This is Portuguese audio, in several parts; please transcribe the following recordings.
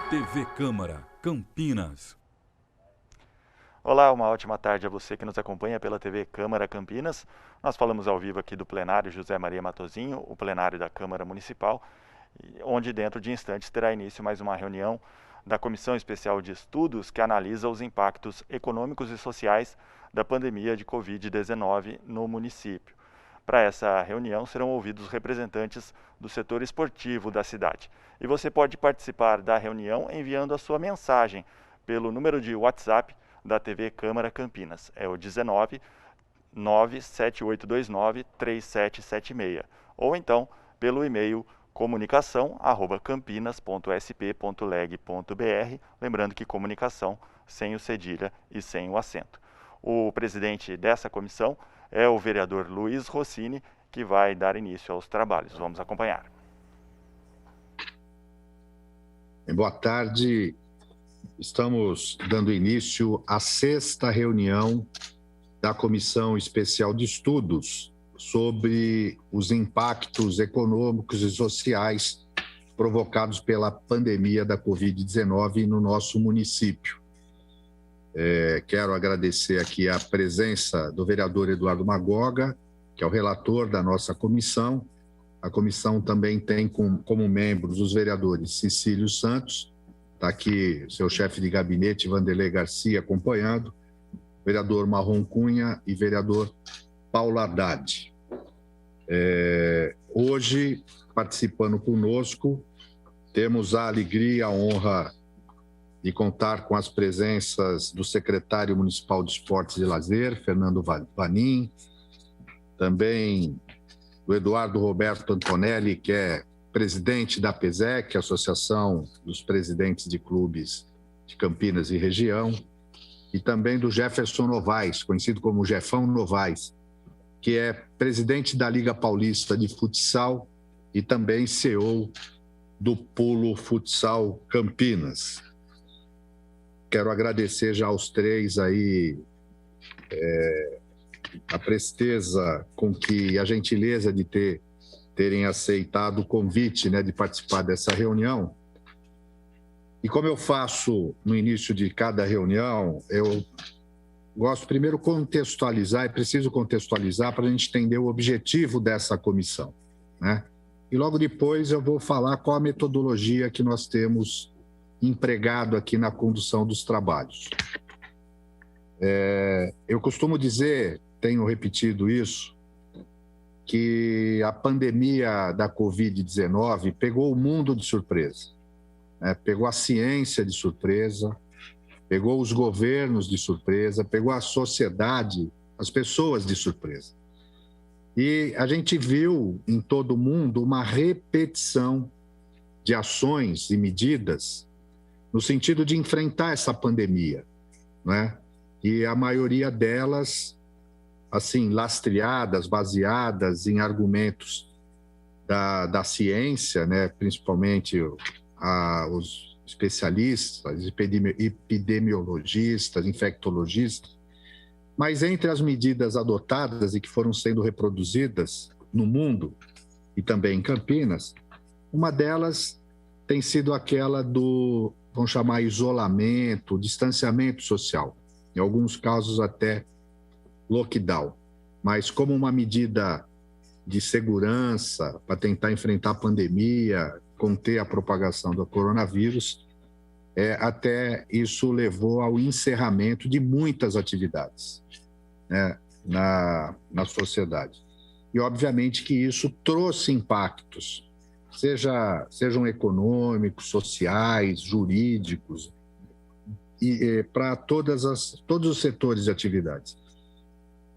TV Câmara, Campinas. Olá, uma ótima tarde a você que nos acompanha pela TV Câmara Campinas. Nós falamos ao vivo aqui do plenário José Maria Matosinho, o plenário da Câmara Municipal, onde dentro de instantes terá início mais uma reunião da Comissão Especial de Estudos que analisa os impactos econômicos e sociais da pandemia de Covid-19 no município. Para essa reunião serão ouvidos representantes do setor esportivo da cidade. E você pode participar da reunião enviando a sua mensagem pelo número de WhatsApp da TV Câmara Campinas. É o 19 97829 3776. Ou então pelo e-mail comunicação@campinas.sp.leg.br, lembrando que comunicação sem o cedilha e sem o acento. O presidente dessa comissão é o vereador Luiz Rossini, que vai dar início aos trabalhos. Vamos acompanhar. Boa tarde. Estamos dando início à 6ª reunião da Comissão Especial de Estudos sobre os impactos econômicos e sociais provocados pela pandemia da Covid-19 no nosso município. Quero agradecer aqui a presença do vereador Eduardo Magoga, que é o relator da nossa comissão. A comissão também tem como membros os vereadores Cecílio Santos, está aqui seu chefe de gabinete, Vanderlei Garcia, acompanhando, vereador Marrom Cunha e vereador Paulo Haddad. Hoje, participando conosco, temos a alegria e a honra de contar com as presenças do secretário municipal de Esportes e Lazer, Fernando Vanin, também do Eduardo Roberto Antonelli, que é presidente da APESEC, Associação dos Presidentes de Clubes de Campinas e Região, e também do Jefferson Novaes, conhecido como Jefão Novaes, que é presidente da Liga Paulista de Futsal e também CEO do Polo Futsal Campinas. Quero agradecer já aos três aí a presteza com que a gentileza de terem aceitado o convite, né, de participar dessa reunião. E como eu faço no início de cada reunião, eu gosto primeiro contextualizar, é preciso contextualizar para a gente entender o objetivo dessa comissão, né? E logo depois eu vou falar qual a metodologia que nós temos empregado aqui na condução dos trabalhos. Eu costumo dizer, tenho repetido isso, que a pandemia da Covid-19 pegou o mundo de surpresa, né? Pegou a ciência de surpresa, pegou os governos de surpresa, pegou a sociedade, as pessoas de surpresa. E a gente viu em todo o mundo uma repetição de ações e medidas no sentido de enfrentar essa pandemia, né? E a maioria delas, assim, lastreadas, baseadas em argumentos da ciência, né? Principalmente os especialistas, epidemiologistas, infectologistas, mas entre as medidas adotadas e que foram sendo reproduzidas no mundo e também em Campinas, uma delas tem sido aquela do, vamos chamar, isolamento, distanciamento social, em alguns casos até lockdown, mas como uma medida de segurança para tentar enfrentar a pandemia, conter a propagação do coronavírus, até isso levou ao encerramento de muitas atividades, né, na sociedade. E, obviamente, que isso trouxe impactos, sejam econômicos, sociais, jurídicos, para todos os setores de atividades.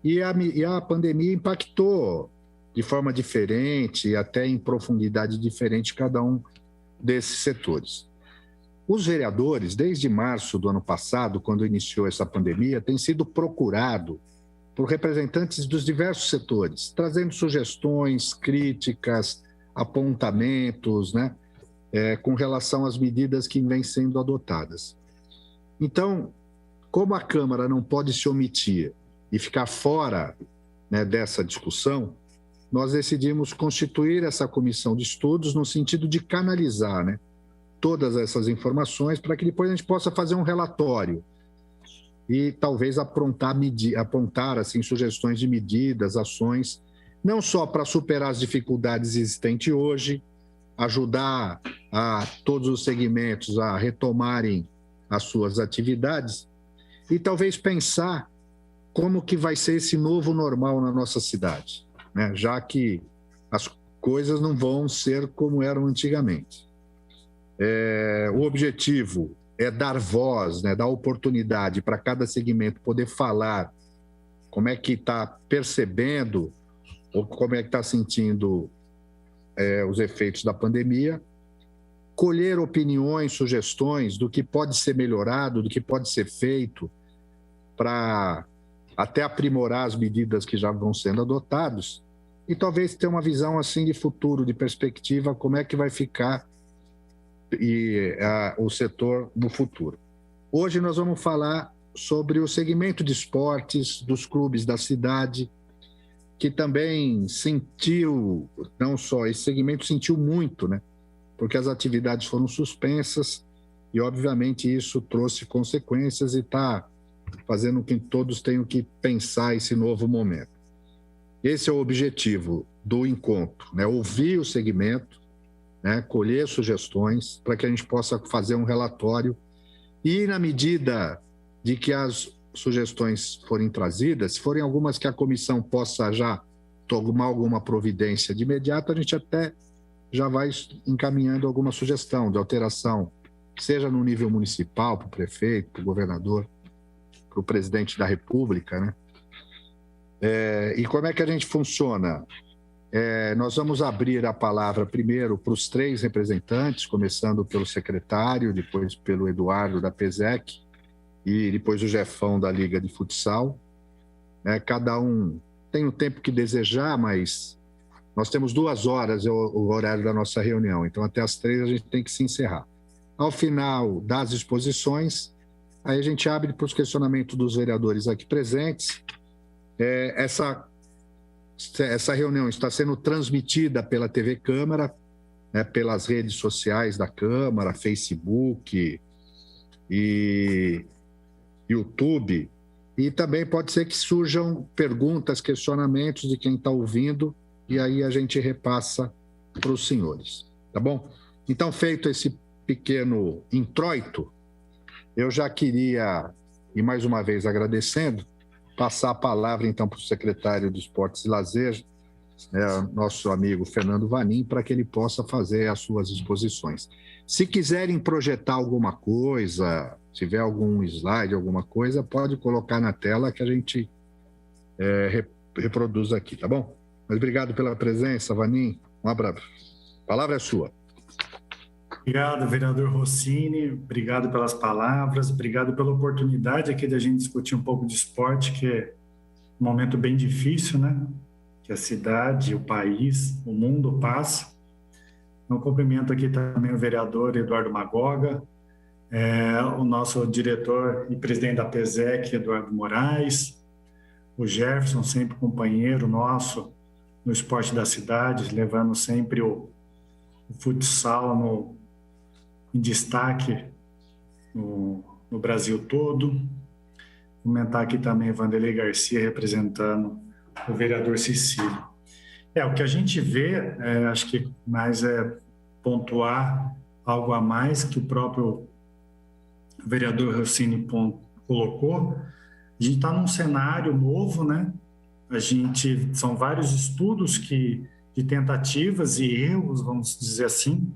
E a pandemia impactou de forma diferente e até em profundidade diferente cada um desses setores. Os vereadores, desde março do ano passado, quando iniciou essa pandemia, têm sido procurados por representantes dos diversos setores, trazendo sugestões, críticas, apontamentos, né, com relação às medidas que vêm sendo adotadas. Então, como a Câmara não pode se omitir e ficar fora, né, dessa discussão, nós decidimos constituir essa comissão de estudos no sentido de canalizar, né, todas essas informações para que depois a gente possa fazer um relatório e talvez apontar assim, sugestões de medidas, ações, não só para superar as dificuldades existentes hoje, ajudar a todos os segmentos a retomarem as suas atividades e talvez pensar como que vai ser esse novo normal na nossa cidade, né? Já que as coisas não vão ser como eram antigamente. O objetivo é dar voz, né, dar oportunidade para cada segmento poder falar como é que está percebendo ou como é que está sentindo os efeitos da pandemia, colher opiniões, sugestões do que pode ser melhorado, do que pode ser feito para até aprimorar as medidas que já vão sendo adotadas e talvez ter uma visão assim de futuro, de perspectiva, como é que vai ficar o setor no futuro. Hoje nós vamos falar sobre o segmento de esportes dos clubes da cidade, que também sentiu, não só esse segmento sentiu muito, né? Porque as atividades foram suspensas e, obviamente, isso trouxe consequências e está fazendo com que todos tenham que pensar esse novo momento. Esse é o objetivo do encontro, né? Ouvir o segmento, né? Colher sugestões para que a gente possa fazer um relatório e, na medida de que as sugestões forem trazidas, se forem algumas que a comissão possa já tomar alguma providência de imediato, a gente até já vai encaminhando alguma sugestão de alteração, seja no nível municipal, para o prefeito, para o governador, para o presidente da República, né? E como é que a gente funciona? Nós vamos abrir a palavra primeiro para os 3 representantes, começando pelo secretário, depois pelo Eduardo da PESEC e depois o Jefão da Liga de Futsal. Cada um tem o tempo que desejar, mas nós temos 2 horas, o horário da nossa reunião, então até as 3 a gente tem que se encerrar. Ao final das exposições, aí a gente abre para os questionamentos dos vereadores aqui presentes. Essa reunião está sendo transmitida pela TV Câmara, né, pelas redes sociais da Câmara, Facebook e YouTube, e também pode ser que surjam perguntas, questionamentos de quem está ouvindo, e aí a gente repassa para os senhores, tá bom? Então, feito esse pequeno introito, eu já queria, e mais uma vez agradecendo, passar a palavra então para o secretário de Esportes e Lazer, nosso amigo Fernando Vanin, para que ele possa fazer as suas exposições. Se quiserem projetar alguma coisa, se tiver algum slide, alguma coisa, pode colocar na tela que a gente reproduz aqui, tá bom? Mas obrigado pela presença, Vanin. Um abraço. A palavra é sua. Obrigado, vereador Rossini. Obrigado pelas palavras. Obrigado pela oportunidade aqui da gente discutir um pouco de esporte, que é um momento bem difícil, né? Que a cidade, o país, o mundo passa. Eu cumprimento aqui também o vereador Eduardo Magoga, o nosso diretor e presidente da PESEC, Eduardo Moraes, o Jefferson, sempre companheiro nosso no esporte da cidade, levando sempre o futsal em destaque no Brasil todo. Comentar aqui também Vanderlei Garcia, representando o vereador Cecílio. O que a gente vê, acho que mais é pontuar algo a mais que o próprio vereador Rossini colocou. A gente está num cenário novo, né? São vários estudos de tentativas e erros, vamos dizer assim,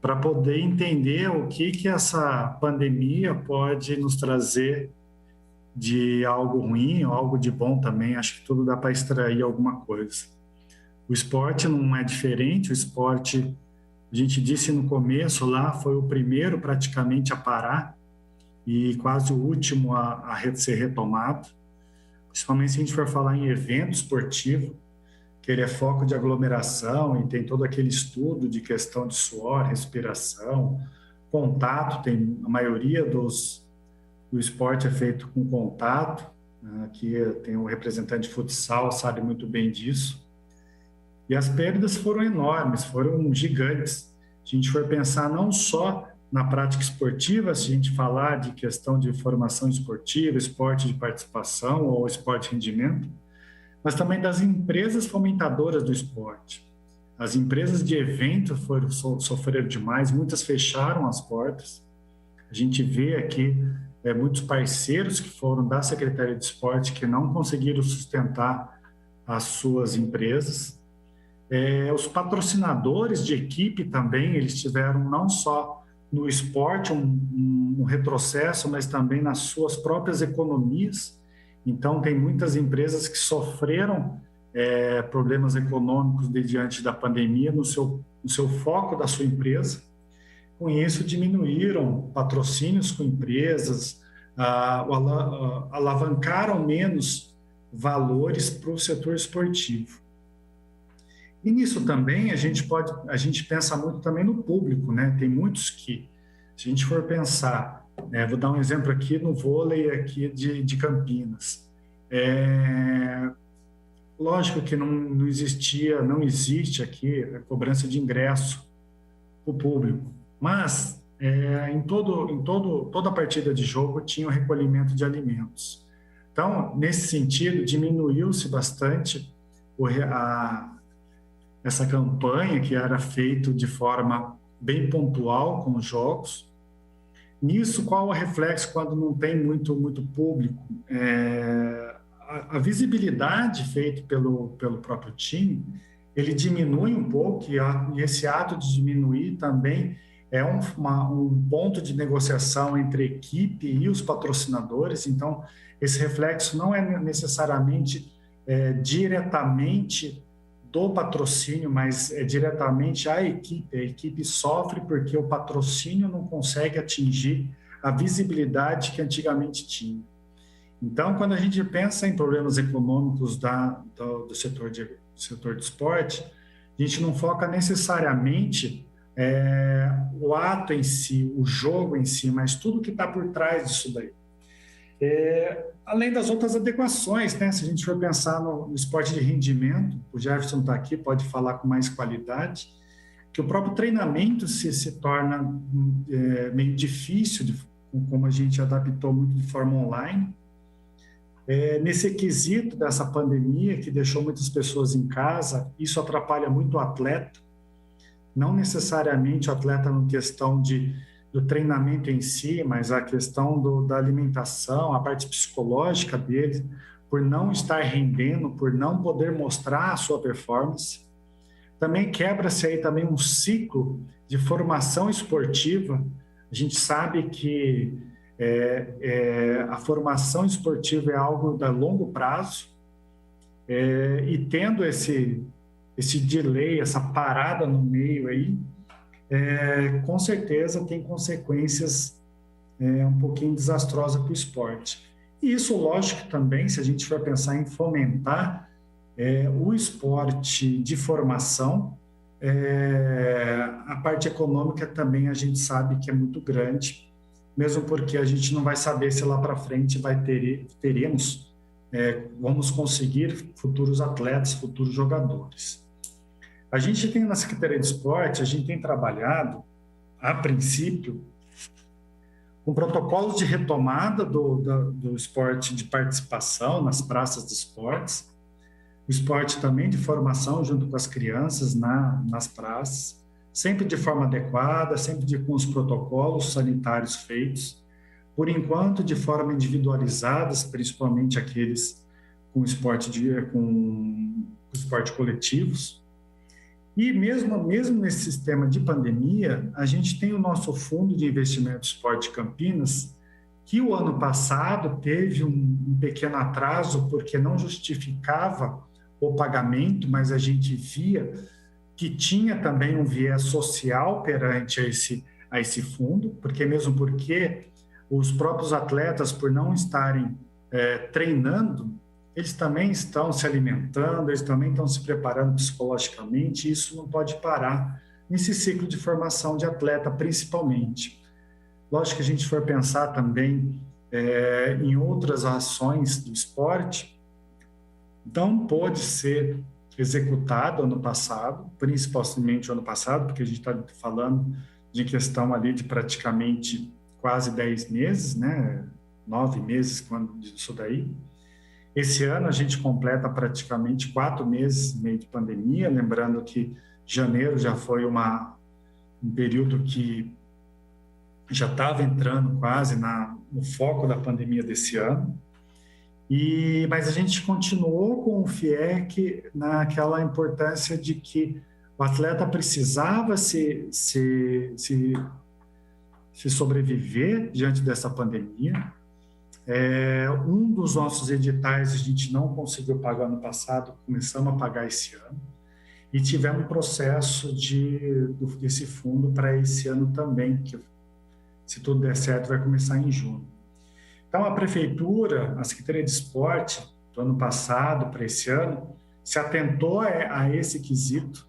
para poder entender o que essa pandemia pode nos trazer de algo ruim ou algo de bom também. Acho que tudo dá para extrair alguma coisa. O esporte não é diferente. O esporte, a gente disse no começo lá, foi o primeiro praticamente a parar e quase o último a ser retomado. Principalmente se a gente for falar em evento esportivo, que ele é foco de aglomeração e tem todo aquele estudo de questão de suor, respiração, contato. A maioria do esporte é feito com contato. Aqui tem um representante de futsal, sabe muito bem disso. E as perdas foram enormes, foram gigantes. Se a gente for pensar não só na prática esportiva, se a gente falar de questão de formação esportiva, esporte de participação ou esporte de rendimento, mas também das empresas fomentadoras do esporte. As empresas de evento sofreram demais, muitas fecharam as portas. A gente vê aqui muitos parceiros que foram da Secretaria de Esporte que não conseguiram sustentar as suas empresas. Os patrocinadores de equipe também, eles tiveram não só no esporte um retrocesso, mas também nas suas próprias economias. Então, tem muitas empresas que sofreram problemas econômicos diante da pandemia no seu foco da sua empresa. Com isso, diminuíram patrocínios com empresas, alavancaram menos valores para o setor esportivo. E nisso também a gente pensa muito também no público, né? Tem muitos que, se a gente for pensar, vou dar um exemplo aqui no vôlei aqui de Campinas. Lógico que não existe aqui a cobrança de ingresso para o público, mas em toda a partida de jogo tinha o recolhimento de alimentos. Então, nesse sentido, diminuiu-se bastante essa campanha que era feita de forma bem pontual com os jogos. Nisso, qual o reflexo quando não tem muito público? A visibilidade feita pelo próprio time, ele diminui um pouco, e esse ato de diminuir também é um ponto de negociação entre a equipe e os patrocinadores. Então, esse reflexo não é necessariamente diretamente do patrocínio, mas é diretamente a equipe. A equipe sofre porque o patrocínio não consegue atingir a visibilidade que antigamente tinha. Então, quando a gente pensa em problemas econômicos do setor de esporte, a gente não foca necessariamente o ato em si, o jogo em si, mas tudo que está por trás disso daí. Além das outras adequações, né? Se a gente for pensar no esporte de rendimento, o Jefferson está aqui, pode falar com mais qualidade, que o próprio treinamento se torna meio difícil, como a gente adaptou muito de forma online. Nesse quesito dessa pandemia, que deixou muitas pessoas em casa, isso atrapalha muito o atleta, não necessariamente o atleta na questão do treinamento em si, mas a questão da alimentação, a parte psicológica dele, por não estar rendendo, por não poder mostrar a sua performance. Também quebra-se aí também um ciclo de formação esportiva. A gente sabe que a formação esportiva é algo de longo prazo, e tendo esse delay, essa parada no meio aí, com certeza tem consequências um pouquinho desastrosas para o esporte. E isso, lógico, também, se a gente for pensar em fomentar o esporte de formação, a parte econômica também a gente sabe que é muito grande, mesmo porque a gente não vai saber se lá para frente vamos conseguir futuros atletas, futuros jogadores. A gente tem na Secretaria de Esporte, a gente tem trabalhado, a princípio, com protocolos de retomada do esporte de participação nas praças de esportes, o esporte também de formação junto com as crianças nas praças, sempre de forma adequada, sempre com os protocolos sanitários feitos, por enquanto de forma individualizadas, principalmente aqueles com esporte coletivos. E mesmo nesse sistema de pandemia, a gente tem o nosso Fundo de Investimento Esporte Campinas, que o ano passado teve um pequeno atraso porque não justificava o pagamento, mas a gente via que tinha também um viés social perante a esse fundo, porque os próprios atletas, por não estarem treinando, eles também estão se alimentando, eles também estão se preparando psicologicamente, e isso não pode parar nesse ciclo de formação de atleta, principalmente. Lógico que a gente for pensar também em outras ações do esporte, não pode ser executado ano passado, principalmente ano passado, porque a gente está falando de questão ali de praticamente quase 10 meses, né? 9 meses quando disso daí. Esse ano a gente completa praticamente 4 meses e meio de pandemia, lembrando que janeiro já foi um período que já estava entrando quase no foco da pandemia desse ano. Mas a gente continuou com o FIEC naquela importância de que o atleta precisava se sobreviver diante dessa pandemia. Um dos nossos editais a gente não conseguiu pagar no passado, começamos a pagar esse ano. E tivemos um processo desse fundo para esse ano também, que, se tudo der certo, vai começar em junho. Então, a Prefeitura, a Secretaria de Esporte, do ano passado para esse ano, se atentou a esse quesito,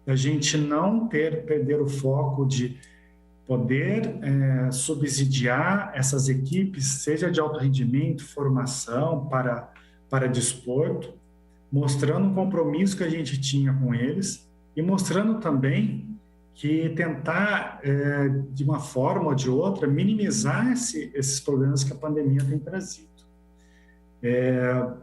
a gente não perder o foco de poder subsidiar essas equipes, seja de alto rendimento, formação, para desporto, mostrando o compromisso que a gente tinha com eles e mostrando também que tentar, de uma forma ou de outra, minimizar esses problemas que a pandemia tem trazido.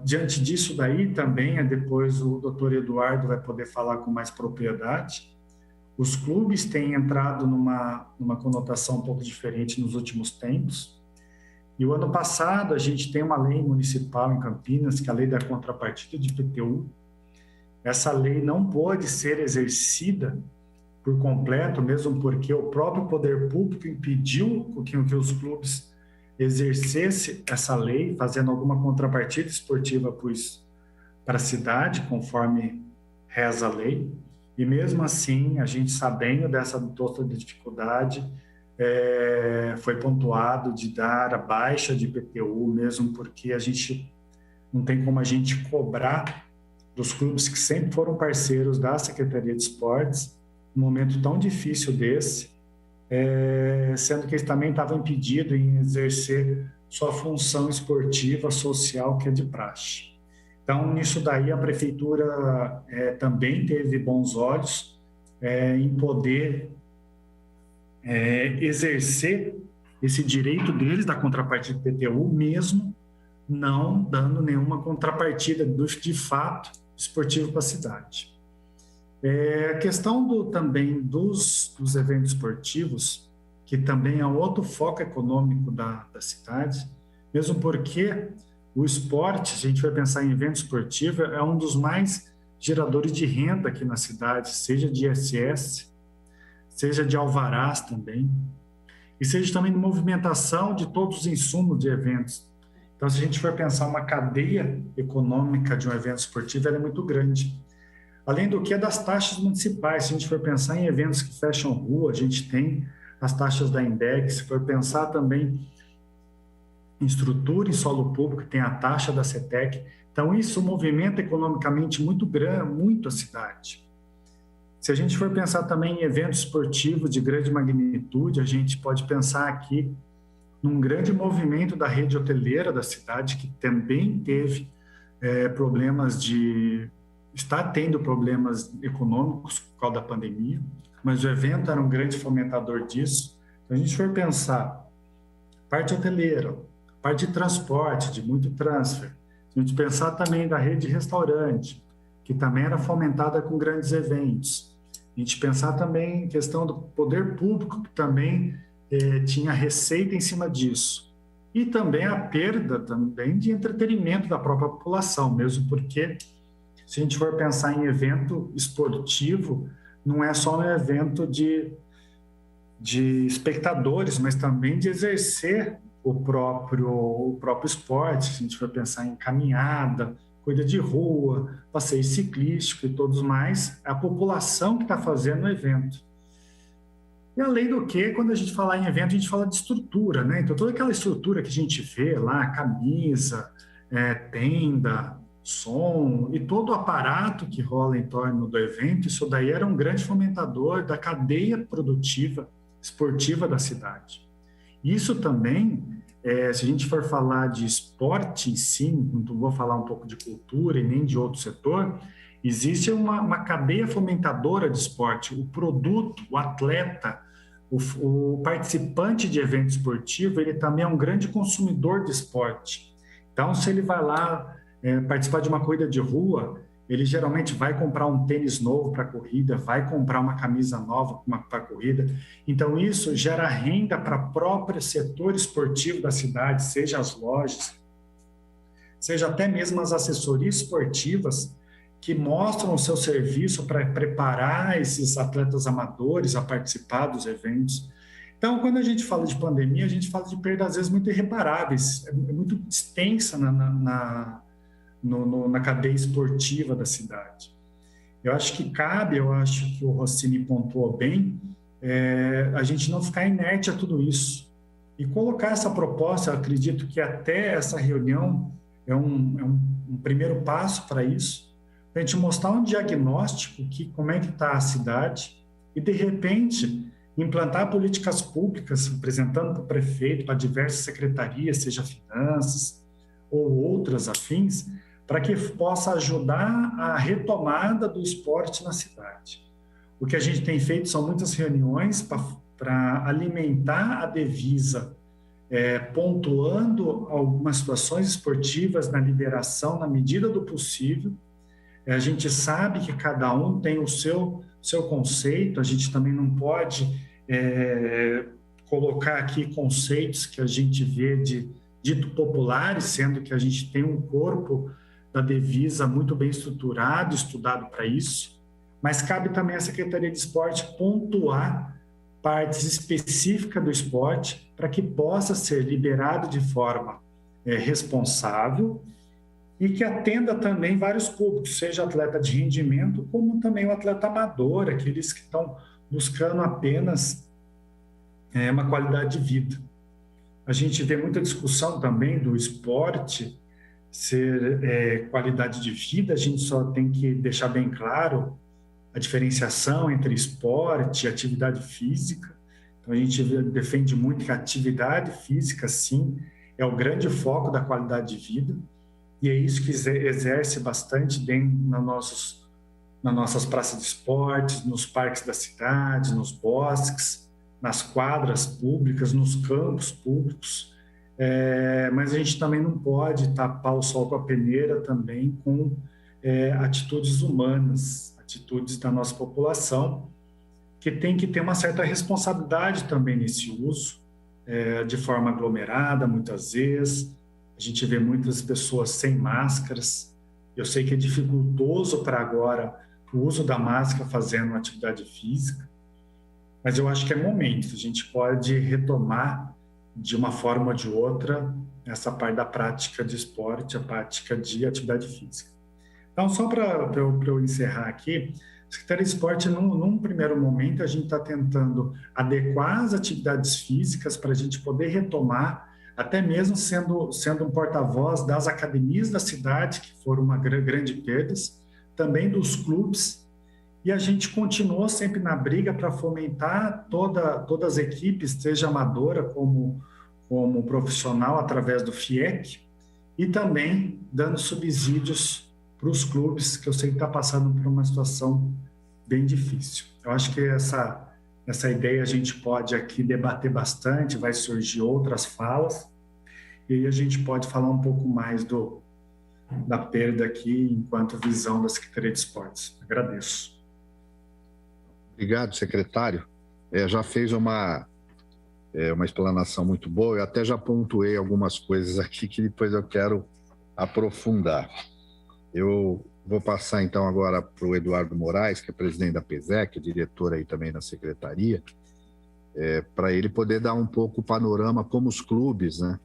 Diante disso daí também, depois o doutor Eduardo vai poder falar com mais propriedade, os clubes têm entrado numa conotação um pouco diferente nos últimos tempos. E o ano passado a gente tem uma lei municipal em Campinas, que é a lei da contrapartida de IPTU. Essa lei não pode ser exercida por completo, mesmo porque o próprio poder público impediu que os clubes exercessem essa lei, fazendo alguma contrapartida esportiva para a cidade, conforme reza a lei. E mesmo assim, a gente sabendo dessa toda dificuldade, foi pontuado de dar a baixa de IPTU, mesmo porque a gente não tem como a gente cobrar dos clubes que sempre foram parceiros da Secretaria de Esportes, num momento tão difícil desse, sendo que eles também estavam impedidos em exercer sua função esportiva, social, que é de praxe. Então, nisso daí, a Prefeitura também teve bons olhos em poder exercer esse direito deles da contrapartida do IPTU, mesmo não dando nenhuma contrapartida de fato esportivo para a cidade. A questão também dos eventos esportivos, que também é outro foco econômico da cidade, mesmo porque o esporte, se a gente vai pensar em evento esportivo, é um dos mais geradores de renda aqui na cidade, seja de ISS, seja de alvarás também, e seja também de movimentação de todos os insumos de eventos. Então, se a gente for pensar uma cadeia econômica de um evento esportivo, ela é muito grande. Além do que é das taxas municipais, se a gente for pensar em eventos que fecham rua, a gente tem as taxas da INDEC, se for pensar também em estrutura em solo público, tem a taxa da CETEC. Então, isso movimenta economicamente muito grande, muito a cidade. Se a gente for pensar também em eventos esportivos de grande magnitude, a gente pode pensar aqui num grande movimento da rede hoteleira da cidade, que também teve está tendo problemas econômicos por causa da pandemia, mas o evento era um grande fomentador disso. Então, a gente for pensar parte hoteleira, parte de transporte, de muito transfer, a gente pensar também da rede de restaurante, que também era fomentada com grandes eventos. A gente pensar também em questão do poder público, que também tinha receita em cima disso. E também a perda também de entretenimento da própria população, mesmo porque, se a gente for pensar em evento esportivo, não é só um evento de espectadores, mas também de exercer o próprio esporte. Se a gente for pensar em caminhada, corrida de rua, passeio ciclístico e todos mais, é a população que está fazendo o evento. E além do que, quando a gente fala em evento, a gente fala de estrutura, né? Então, toda aquela estrutura que a gente vê lá, camisa, tenda, som e todo o aparato que rola em torno do evento, isso daí era um grande fomentador da cadeia produtiva esportiva da cidade. Isso também, se a gente for falar de esporte em si, não vou falar um pouco de cultura e nem de outro setor, Existe uma cadeia fomentadora de esporte. O produto, o atleta, o participante de evento esportivo, ele também é um grande consumidor de esporte. Então, se ele vai lá participar de uma corrida de rua, ele geralmente vai comprar um tênis novo para a corrida, vai comprar uma camisa nova para a corrida. Então, isso gera renda para o próprio setor esportivo da cidade, seja as lojas, seja até mesmo as assessorias esportivas, que mostram o seu serviço para preparar esses atletas amadores a participar dos eventos. Então, quando a gente fala de pandemia, a gente fala de perdas, às vezes, muito irreparáveis, muito extensa na cadeia esportiva da cidade. Eu acho que o Rossini pontuou bem, a gente não ficar inerte a tudo isso. E colocar essa proposta, eu acredito que até essa reunião é um primeiro passo para isso, para a gente mostrar um diagnóstico, como é que está a cidade, e, de repente, implantar políticas públicas, apresentando para o prefeito, para diversas secretarias, seja finanças ou outras afins, para que possa ajudar a retomada do esporte na cidade. O que a gente tem feito são muitas reuniões para alimentar a Devisa, pontuando algumas situações esportivas na liberação, na medida do possível. A gente sabe que cada um tem o seu conceito, a gente também não pode colocar aqui conceitos que a gente vê de dito populares, sendo que a gente tem um corpo da Devisa muito bem estruturado, estudado para isso, mas cabe também à Secretaria de Esporte pontuar partes específicas do esporte para que possa ser liberado de forma responsável e que atenda também vários públicos, seja atleta de rendimento, como também o atleta amador, aqueles que estão buscando apenas uma qualidade de vida. A gente vê muita discussão também do esporte ser qualidade de vida, a gente só tem que deixar bem claro a diferenciação entre esporte e atividade física. Então, a gente defende muito que a atividade física, sim, é o grande foco da qualidade de vida, e é isso que exerce bastante dentro nas nossas praças de esportes, nos parques da cidade, nos bosques, nas quadras públicas, nos campos públicos. Mas a gente também não pode tapar o sol com a peneira também com atitudes humanas, atitudes da nossa população, que tem que ter uma certa responsabilidade também nesse uso, de forma aglomerada, muitas vezes. A gente vê muitas pessoas sem máscaras. Eu sei que é dificultoso para agora o uso da máscara fazendo uma atividade física, mas eu acho que é momento. A gente pode retomar de uma forma ou de outra essa parte da prática de esporte, a prática de atividade física. Então, só para eu encerrar aqui, a Secretaria de Esporte, num primeiro momento, a gente está tentando adequar as atividades físicas para a gente poder retomar, até mesmo sendo um porta-voz das academias da cidade, que foram uma grande perda, também dos clubes, e a gente continuou sempre na briga para fomentar todas as equipes, seja amadora como profissional, através do FIEC, e também dando subsídios para os clubes, que eu sei que está passando por uma situação bem difícil. Eu acho que essa ideia a gente pode aqui debater bastante, vai surgir outras falas, e aí a gente pode falar um pouco mais da perda aqui, enquanto visão da Secretaria de Esportes. Agradeço. Obrigado, secretário. Já fez uma explanação muito boa, eu até já pontuei algumas coisas aqui que depois eu quero aprofundar. Eu vou passar então agora para o Eduardo Moraes, que é presidente da PESEC, diretor aí também na secretaria, para ele poder dar um pouco o panorama como os clubes, né,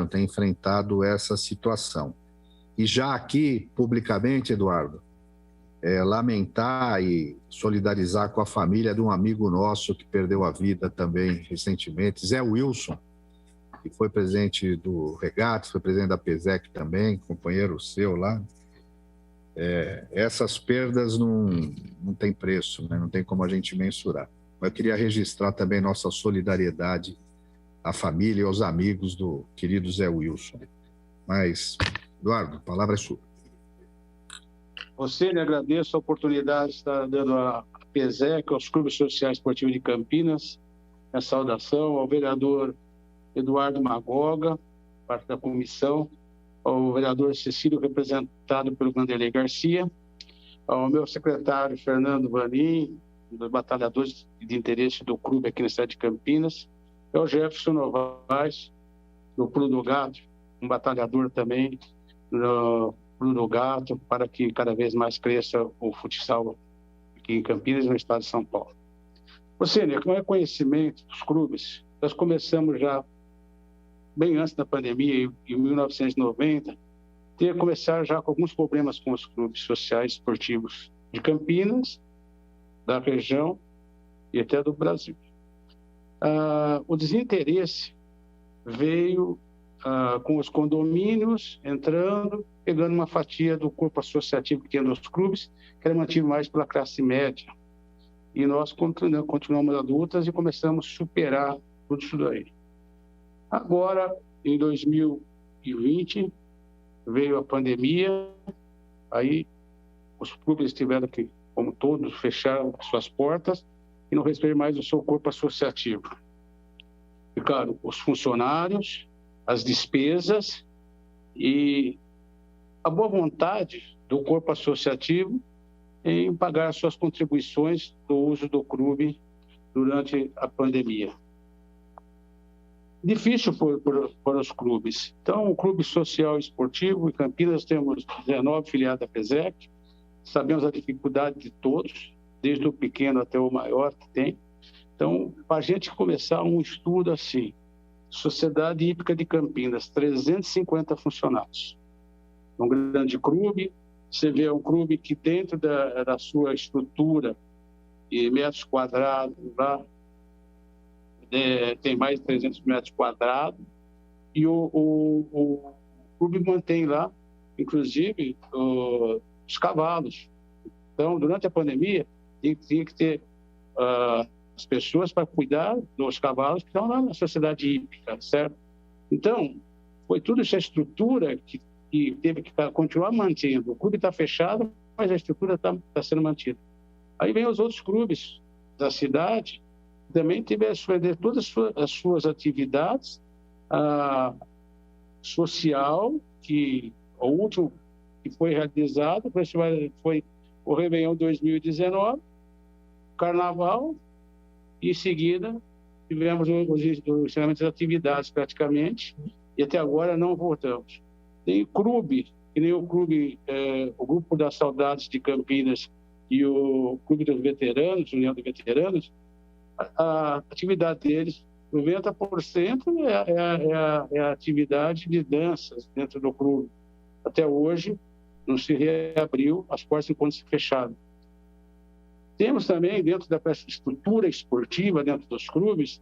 têm enfrentado essa situação. E já aqui, publicamente, Eduardo, lamentar e solidarizar com a família de um amigo nosso que perdeu a vida também recentemente, Zé Wilson, que foi presidente do Regatas, foi presidente da PESEC também, companheiro seu lá. Essas perdas não tem preço, né? Não tem como a gente mensurar. Mas eu queria registrar também nossa solidariedade à família e aos amigos do querido Zé Wilson. Mas, Eduardo, a palavra é sua. Você, agradeço a oportunidade de estar dando a PESEC, aos Clubes Sociais Esportivos de Campinas, a saudação ao vereador Eduardo Magoga, parte da comissão, ao vereador Cecílio, representado pelo Vanderlei Garcia, ao meu secretário Fernando Vanim, dos batalhadores de interesse do clube aqui na cidade de Campinas, e ao Jefferson Novaes, do Pulo do Gato, um batalhador também do Pulo do Gato, para que cada vez mais cresça o futsal aqui em Campinas e no estado de São Paulo. Você, com o reconhecimento dos clubes, nós começamos já bem antes da pandemia, em 1990, começar já com alguns problemas com os clubes sociais esportivos de Campinas, da região e até do Brasil. O desinteresse veio com os condomínios entrando, pegando uma fatia do corpo associativo que tinha nos clubes, que era mantido mais pela classe média. E nós continuamos adultas e começamos a superar tudo isso daí. Agora, em 2020, veio a pandemia, aí os clubes tiveram que, como todos, fechar suas portas e não receber mais o seu corpo associativo. Ficaram os funcionários, as despesas e a boa vontade do corpo associativo em pagar suas contribuições do uso do clube durante a pandemia. Difícil para os clubes. Então, o Clube Social e Esportivo, em Campinas, temos 19 filiados da PESEC, sabemos a dificuldade de todos, desde o pequeno até o maior que tem. Então, para a gente começar um estudo assim, Sociedade Hípica de Campinas, 350 funcionários. Um grande clube, você vê um clube que dentro da sua estrutura e metros quadrados, lá, tem mais de 300 metros quadrados, e o clube mantém lá, inclusive, os cavalos. Então, durante a pandemia, tinha que ter as pessoas para cuidar dos cavalos que estão lá na sociedade hípica, certo? Então, foi tudo essa estrutura que teve que continuar mantendo. O clube está fechado, mas a estrutura está sendo mantida. Aí vem os outros clubes da cidade, também tiveram que suspender todas as suas atividades social, que o último que foi realizado foi o Réveillon 2019, Carnaval, e em seguida tivemos os encerramentos das atividades praticamente, e até agora não voltamos. Tem clube, que nem o clube, o Grupo das Saudades de Campinas e o Clube dos Veteranos, União de Veteranos, a atividade deles, 90% é a atividade de danças dentro do clube. Até hoje, não se reabriu, as portas encontram-se fechadas. Temos também, dentro da estrutura esportiva, dentro dos clubes,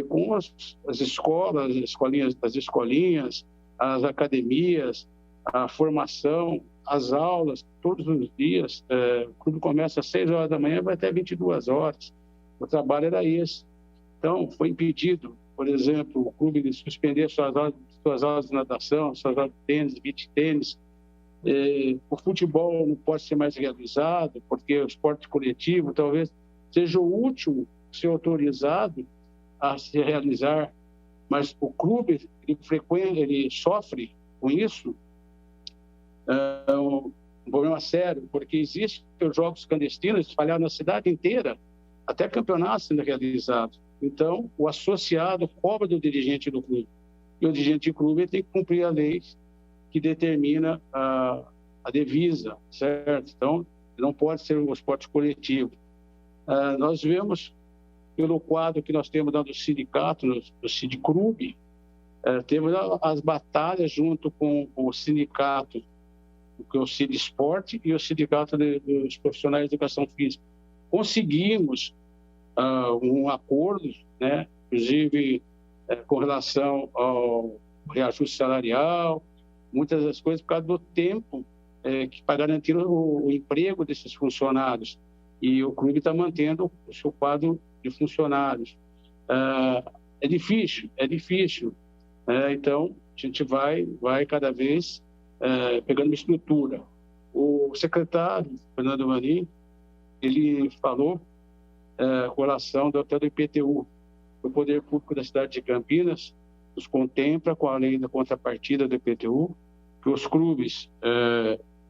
com as escolas, as escolinhas, as academias, a formação, as aulas, todos os dias. O clube começa às 6 horas da manhã e vai até 22 horas. O trabalho era esse. Então, foi impedido, por exemplo, o clube de suspender suas aulas de natação, suas aulas de tênis, beach tênis. O futebol não pode ser mais realizado, porque o esporte coletivo talvez seja o último a ser autorizado a se realizar, mas o clube, ele sofre com isso, um problema sério, porque existem os jogos clandestinos espalhados na cidade inteira, até campeonatos sendo realizados. Então, o associado cobra do dirigente do clube. E o dirigente do clube tem que cumprir a lei que determina a divisa, certo? Então, não pode ser um esporte coletivo. Nós vemos, pelo quadro que nós temos dentro do sindicato, do Sindiclube, temos as batalhas junto com o sindicato, que é o Sindisport, e o sindicato dos profissionais de educação física. Conseguimos um acordo, né? Inclusive com relação ao reajuste salarial, muitas das coisas por causa do tempo para garantir o emprego desses funcionários. E o clube está mantendo o seu quadro de funcionários. É difícil. Então, a gente vai cada vez pegando uma estrutura. o secretário, Fernando Marim, ele falou com relação até do IPTU. O Poder Público da cidade de Campinas nos contempla com a lei da contrapartida do IPTU, que os clubes,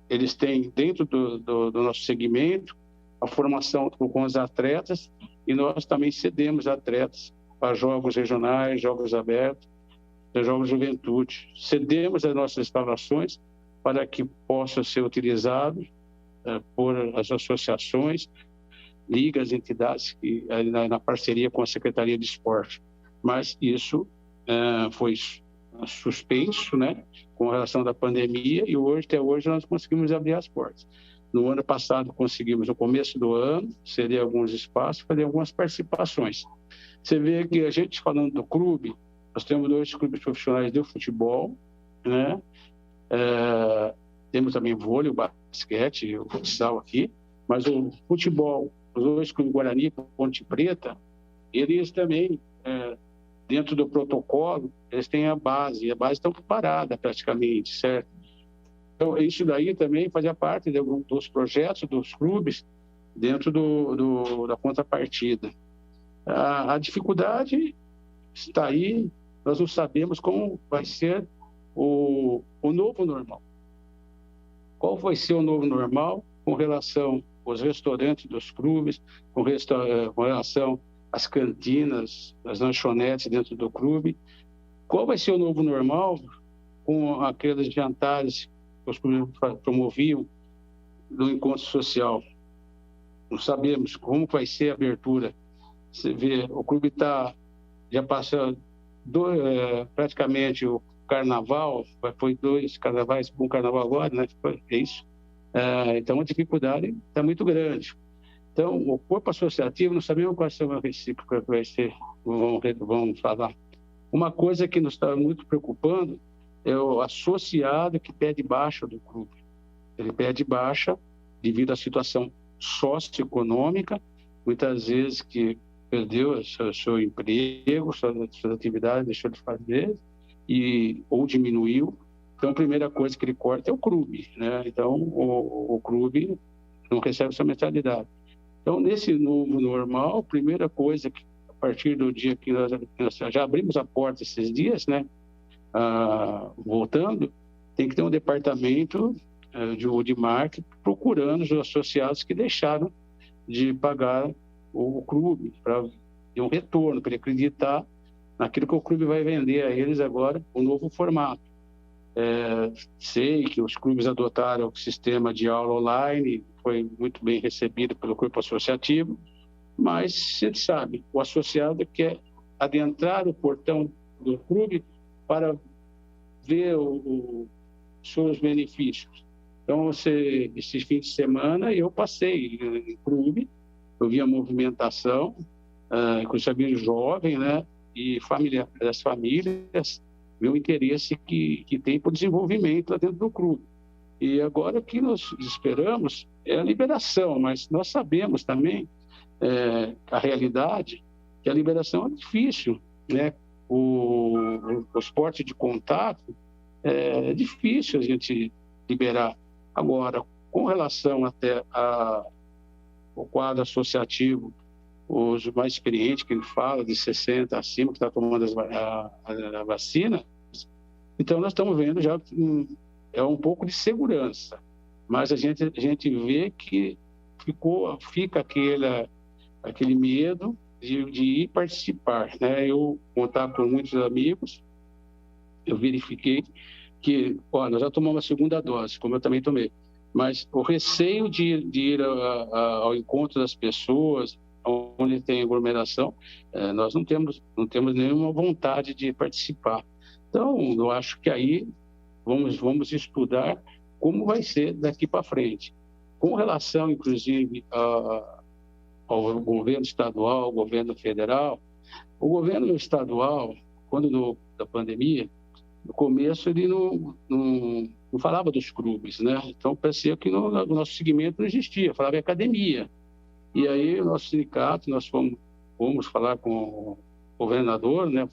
eles têm dentro do nosso segmento a formação com os atletas, e nós também cedemos atletas para jogos regionais, jogos abertos, jogos de juventude. Cedemos as nossas instalações para que possam ser utilizados por as associações, ligas, entidades, na parceria com a Secretaria de Esporte. Mas isso foi suspenso, né, com relação da pandemia, e até hoje nós conseguimos abrir as portas. No ano passado conseguimos, no começo do ano, ceder alguns espaços, fazer algumas participações. Você vê que a gente, falando do clube, nós temos 2 clubes profissionais de futebol, né? Temos também vôlei, o basquete, o futsal aqui, mas o futebol, os 2 clubes, Guarani e Ponte Preta, eles também, dentro do protocolo, eles têm a base está parada praticamente, certo? Então, isso daí também fazia parte dos projetos dos clubes dentro da contrapartida. A dificuldade está aí, nós não sabemos como vai ser o novo normal. Qual vai ser o novo normal com relação aos restaurantes dos clubes, com relação às cantinas, às lanchonetes dentro do clube? Qual vai ser o novo normal com aqueles jantares que os clubes promoviam no encontro social? Não sabemos como vai ser a abertura. Você vê, o clube já passou praticamente o carnaval, foi 2 carnavais, um carnaval agora, né? É isso. Então a dificuldade está muito grande. Então o corpo associativo, não sabemos qual é o recíproco que vai ser, vamos falar. Uma coisa que nos está muito preocupando é o associado que pede baixa do clube. Ele pede baixa devido à situação socioeconômica, muitas vezes que perdeu seu emprego, suas atividades, deixou de fazer, ou diminuiu. Então, a primeira coisa que ele corta é o clube, né? Então, o clube não recebe essa mensalidade. Então, nesse novo normal, a primeira coisa, a partir do dia que nós já abrimos a porta esses dias, né? Voltando, tem que ter um departamento de marketing procurando os associados que deixaram de pagar o clube, para ter um retorno, para ele acreditar naquilo que o clube vai vender a eles agora, o novo formato. Sei que os clubes adotaram o sistema de aula online, foi muito bem recebido pelo corpo associativo, mas você sabe, o associado quer adentrar o portão do clube para ver os seus benefícios. Então, esse fim de semana, eu passei em clube, eu vi a movimentação, inclusive jovem, né, e as famílias, ver o interesse que tem por desenvolvimento lá dentro do clube. E agora o que nós esperamos é a liberação, mas nós sabemos também a realidade, que a liberação é difícil, né? O esporte de contato é difícil a gente liberar. Agora, com relação até ao quadro associativo, os mais experientes, que ele fala, de 60 acima, que está tomando a vacina, então nós estamos vendo já um pouco de segurança, mas a gente vê que fica aquele medo de ir participar, né? Eu contar com muitos amigos, eu verifiquei que, nós já tomamos a segunda dose, como eu também tomei, mas o receio de ir ao encontro das pessoas, onde tem aglomeração, nós não temos nenhuma vontade de participar. Então, eu acho que aí vamos estudar como vai ser daqui para frente. Com relação, inclusive, ao governo estadual, ao governo federal, o governo estadual, quando da pandemia, no começo ele não falava dos clubes, né? Então, parecia que no nosso segmento não existia, falava em academia. E aí, o nosso sindicato, nós fomos falar com o governador, né,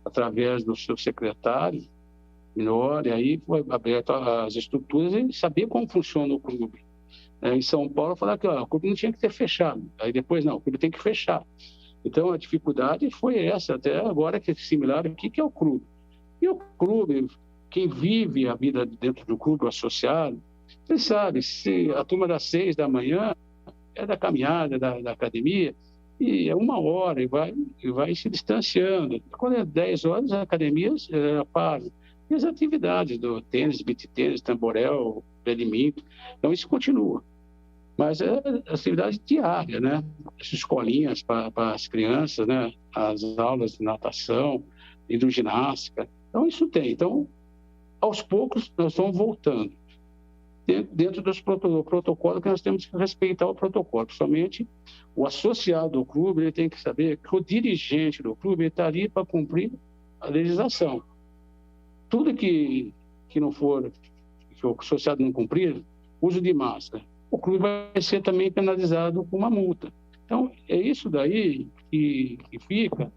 através do seu secretário, e aí foi aberto as estruturas e saber como funciona o clube. em São Paulo falaram que o clube não tinha que ter fechado. Aí depois, não, o clube tem que fechar. Então, a dificuldade foi essa, até agora que é similar, o que é o clube? E o clube, quem vive a vida dentro do clube, o associado, você sabe, se a turma das 6 da manhã é da caminhada, da academia, e é 1 hora e vai se distanciando. Quando é 10 horas, as academias param. E as atividades do tênis, beach tênis, tamborel, badminton, então isso continua. Mas é atividade diária, né? As escolinhas para as crianças, né? As aulas de natação, hidroginástica. Então, isso tem. Então, aos poucos, nós estamos voltando. Dentro do protocolo, que nós temos que respeitar o protocolo. Principalmente, o associado do clube, ele tem que saber que o dirigente do clube está ali para cumprir a legislação. Tudo que não for, que o associado não cumprir, uso de máscara, o clube vai ser também penalizado com uma multa. Então, é isso daí que fica,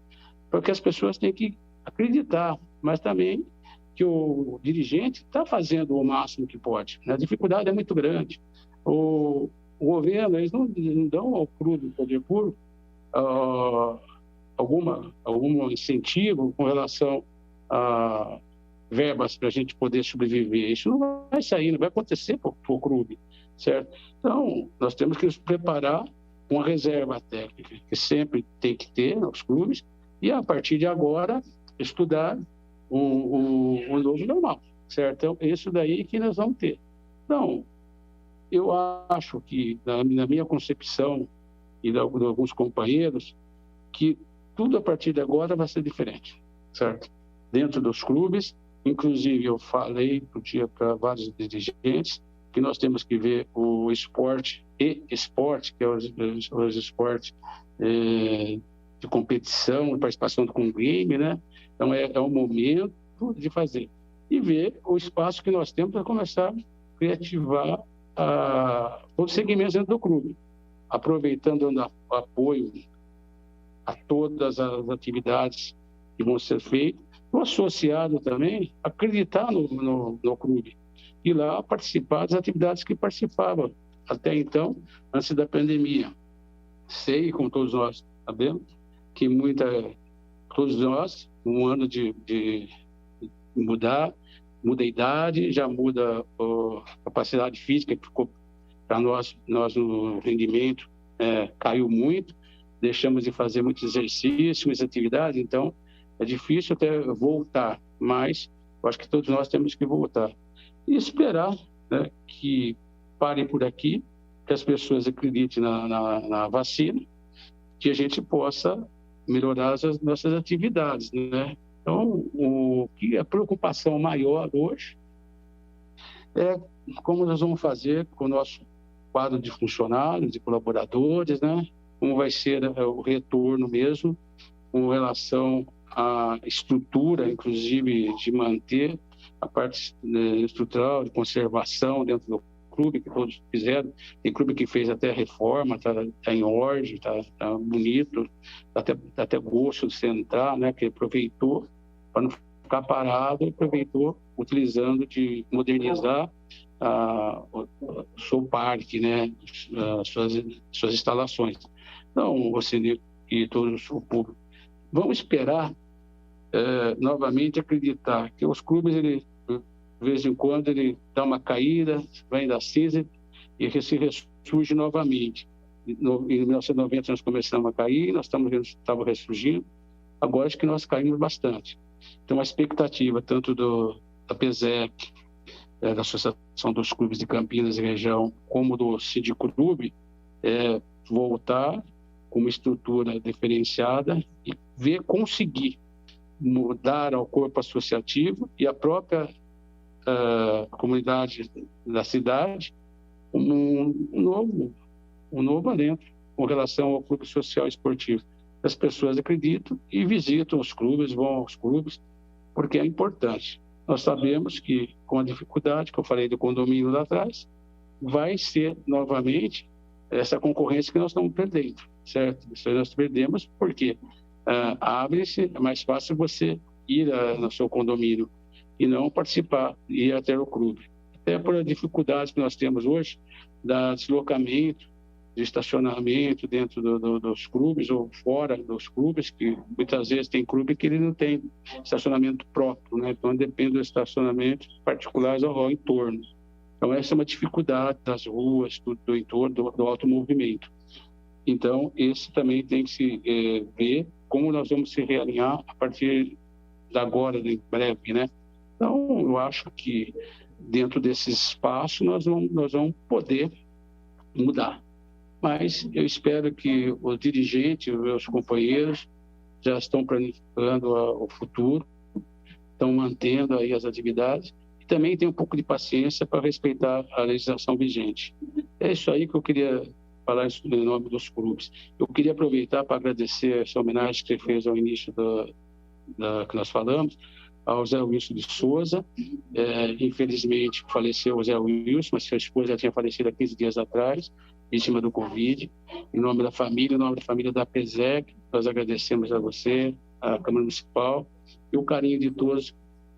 porque as pessoas têm que acreditar, mas também que o dirigente está fazendo o máximo que pode. A dificuldade é muito grande. O governo, eles não dão ao clube, ao poder público, algum incentivo com relação a verbas para a gente poder sobreviver. Isso não vai sair, não vai acontecer para o clube. Certo? Então, nós temos que nos preparar com a reserva técnica, que sempre tem que ter nos clubes, e a partir de agora, estudar o novo normal, certo? Então, isso daí que nós vamos ter. Então, eu acho que, na minha concepção, e de alguns companheiros, que tudo a partir de agora vai ser diferente, certo? Dentro dos clubes, inclusive eu falei para vários dirigentes, que nós temos que ver o esporte, que é os esportes de competição, de participação com o game, né? Então, é o momento de fazer. E ver o espaço que nós temos para começar a reativar todos os segmentos dentro do clube, aproveitando o apoio a todas as atividades que vão ser feitas. O associado também acreditar no clube, e lá participar das atividades que participava até então, antes da pandemia. Sei, como todos nós sabemos, que todos nós, um ano de muda a idade, já muda a capacidade física, que ficou para nós no rendimento caiu muito, deixamos de fazer muitos exercícios, muitas atividades, então é difícil até voltar, mas eu acho que todos nós temos que voltar. E esperar, né, que parem por aqui, que as pessoas acreditem na vacina, que a gente possa melhorar as nossas atividades, né? Então, a preocupação maior hoje é como nós vamos fazer com o nosso quadro de funcionários, de colaboradores, né? Como vai ser o retorno mesmo com relação à estrutura, inclusive de manter a parte estrutural, de conservação dentro do clube, que todos fizeram. Tem clube que fez até reforma, está em ordem, está bonito, dá até gosto de você entrar, né? Que aproveitou para não ficar parado, aproveitou utilizando de modernizar o seu parque, né? Suas instalações. Então, você e todos o público, vamos esperar novamente acreditar que os clubes, de vez em quando, ele dá uma caída, vai da cinza e se ressurge novamente. Em 1990 nós começamos a cair, nós estávamos ressurgindo, agora acho que nós caímos bastante. Então, a expectativa tanto da PESEC, da Associação dos Clubes de Campinas e Região, como do Sindiclube, é voltar com uma estrutura diferenciada e conseguir mudar ao corpo associativo e a própria comunidade da cidade um novo alento com relação ao clube social e esportivo. As pessoas acreditam e visitam os clubes, vão aos clubes, porque é importante. Nós sabemos que, com a dificuldade que eu falei do condomínio lá atrás, vai ser novamente essa concorrência que nós estamos perdendo, certo? Isso nós perdemos porque abre-se, é mais fácil você ir no seu condomínio e não participar, ir até o clube. até por dificuldades que nós temos hoje, da deslocamento, de estacionamento dentro dos clubes ou fora dos clubes, que muitas vezes tem clube que ele não tem estacionamento próprio, né? Então depende dos estacionamentos particulares ao entorno. Então essa é uma dificuldade das ruas, do entorno, do automovimento. Então esse também tem que se ver como nós vamos se realinhar a partir de agora, de breve, né? Então eu acho que dentro desse espaço nós vamos poder mudar. Mas eu espero que os dirigentes, os meus companheiros, já estão planificando o futuro, estão mantendo aí as atividades e também tem um pouco de paciência para respeitar a legislação vigente. É isso aí que eu queria falar em nome dos clubes. Eu queria aproveitar para agradecer essa homenagem que você fez ao início que nós falamos, ao Zé Wilson de Souza. Infelizmente faleceu o Zé Wilson, mas sua esposa já tinha falecido há 15 dias atrás, vítima do Covid. Em nome da família da PESEC, nós agradecemos a você, a Câmara Municipal, e o carinho de todos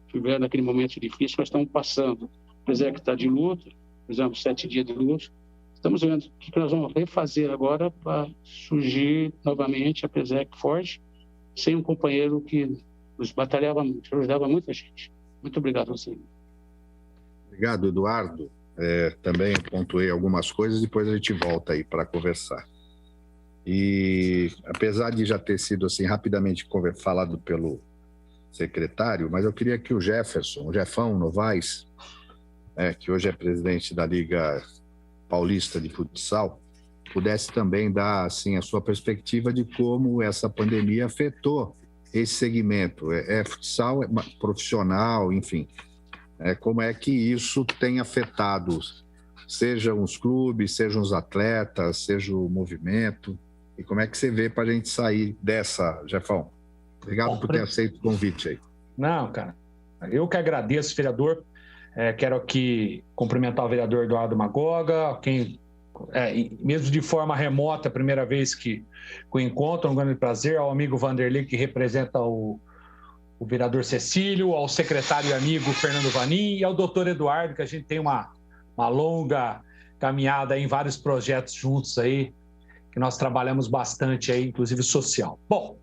que tiveram naquele momento difícil que nós estamos passando. A PESEC está de luto, fizemos 7 dias de luto. Estamos vendo o que nós vamos refazer agora para surgir novamente a PESEC forte, sem um companheiro que nos batalhava muito, ajudava muita gente. Muito obrigado a você. Obrigado, Eduardo. Também pontuei algumas coisas, depois a gente volta aí para conversar. E apesar de já ter sido assim rapidamente falado pelo secretário, mas eu queria que o Jefão Novaes, que hoje é presidente da Liga Paulista de Futsal, pudesse também dar assim a sua perspectiva de como essa pandemia afetou esse segmento. Futsal, profissional, enfim. Como é que isso tem afetado, sejam os clubes, sejam os atletas, seja o movimento, e como é que você vê para a gente sair dessa, Jefão? Obrigado por ter aceito o convite aí. Não, cara, eu que agradeço, vereador. Quero aqui cumprimentar o vereador Eduardo Magoga, quem, mesmo de forma remota, a primeira vez que o encontro, um grande prazer, ao amigo Vanderlei, que representa o vereador Cecílio, ao secretário e amigo Fernando Vanin e ao doutor Eduardo, que a gente tem uma longa caminhada em vários projetos juntos aí, que nós trabalhamos bastante aí, inclusive social. Bom,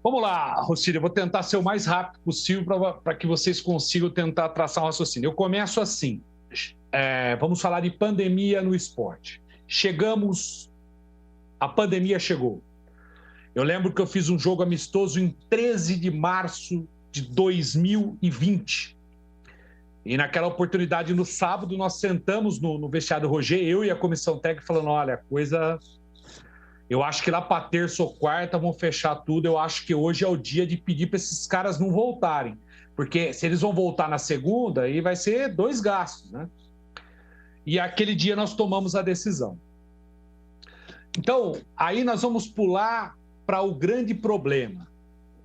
vamos lá, Rossini, eu vou tentar ser o mais rápido possível para que vocês consigam tentar traçar um raciocínio. Eu começo assim, vamos falar de pandemia no esporte. A pandemia chegou. Eu lembro que eu fiz um jogo amistoso em 13 de março de 2020. E naquela oportunidade, no sábado, nós sentamos no vestiário Roger, eu e a comissão técnica, falando, olha, eu acho que lá para terça ou quarta vão fechar tudo, eu acho que hoje é o dia de pedir para esses caras não voltarem. Porque se eles vão voltar na segunda, aí vai ser 2 gastos, né? E aquele dia nós tomamos a decisão. Então, aí nós vamos pular para o grande problema.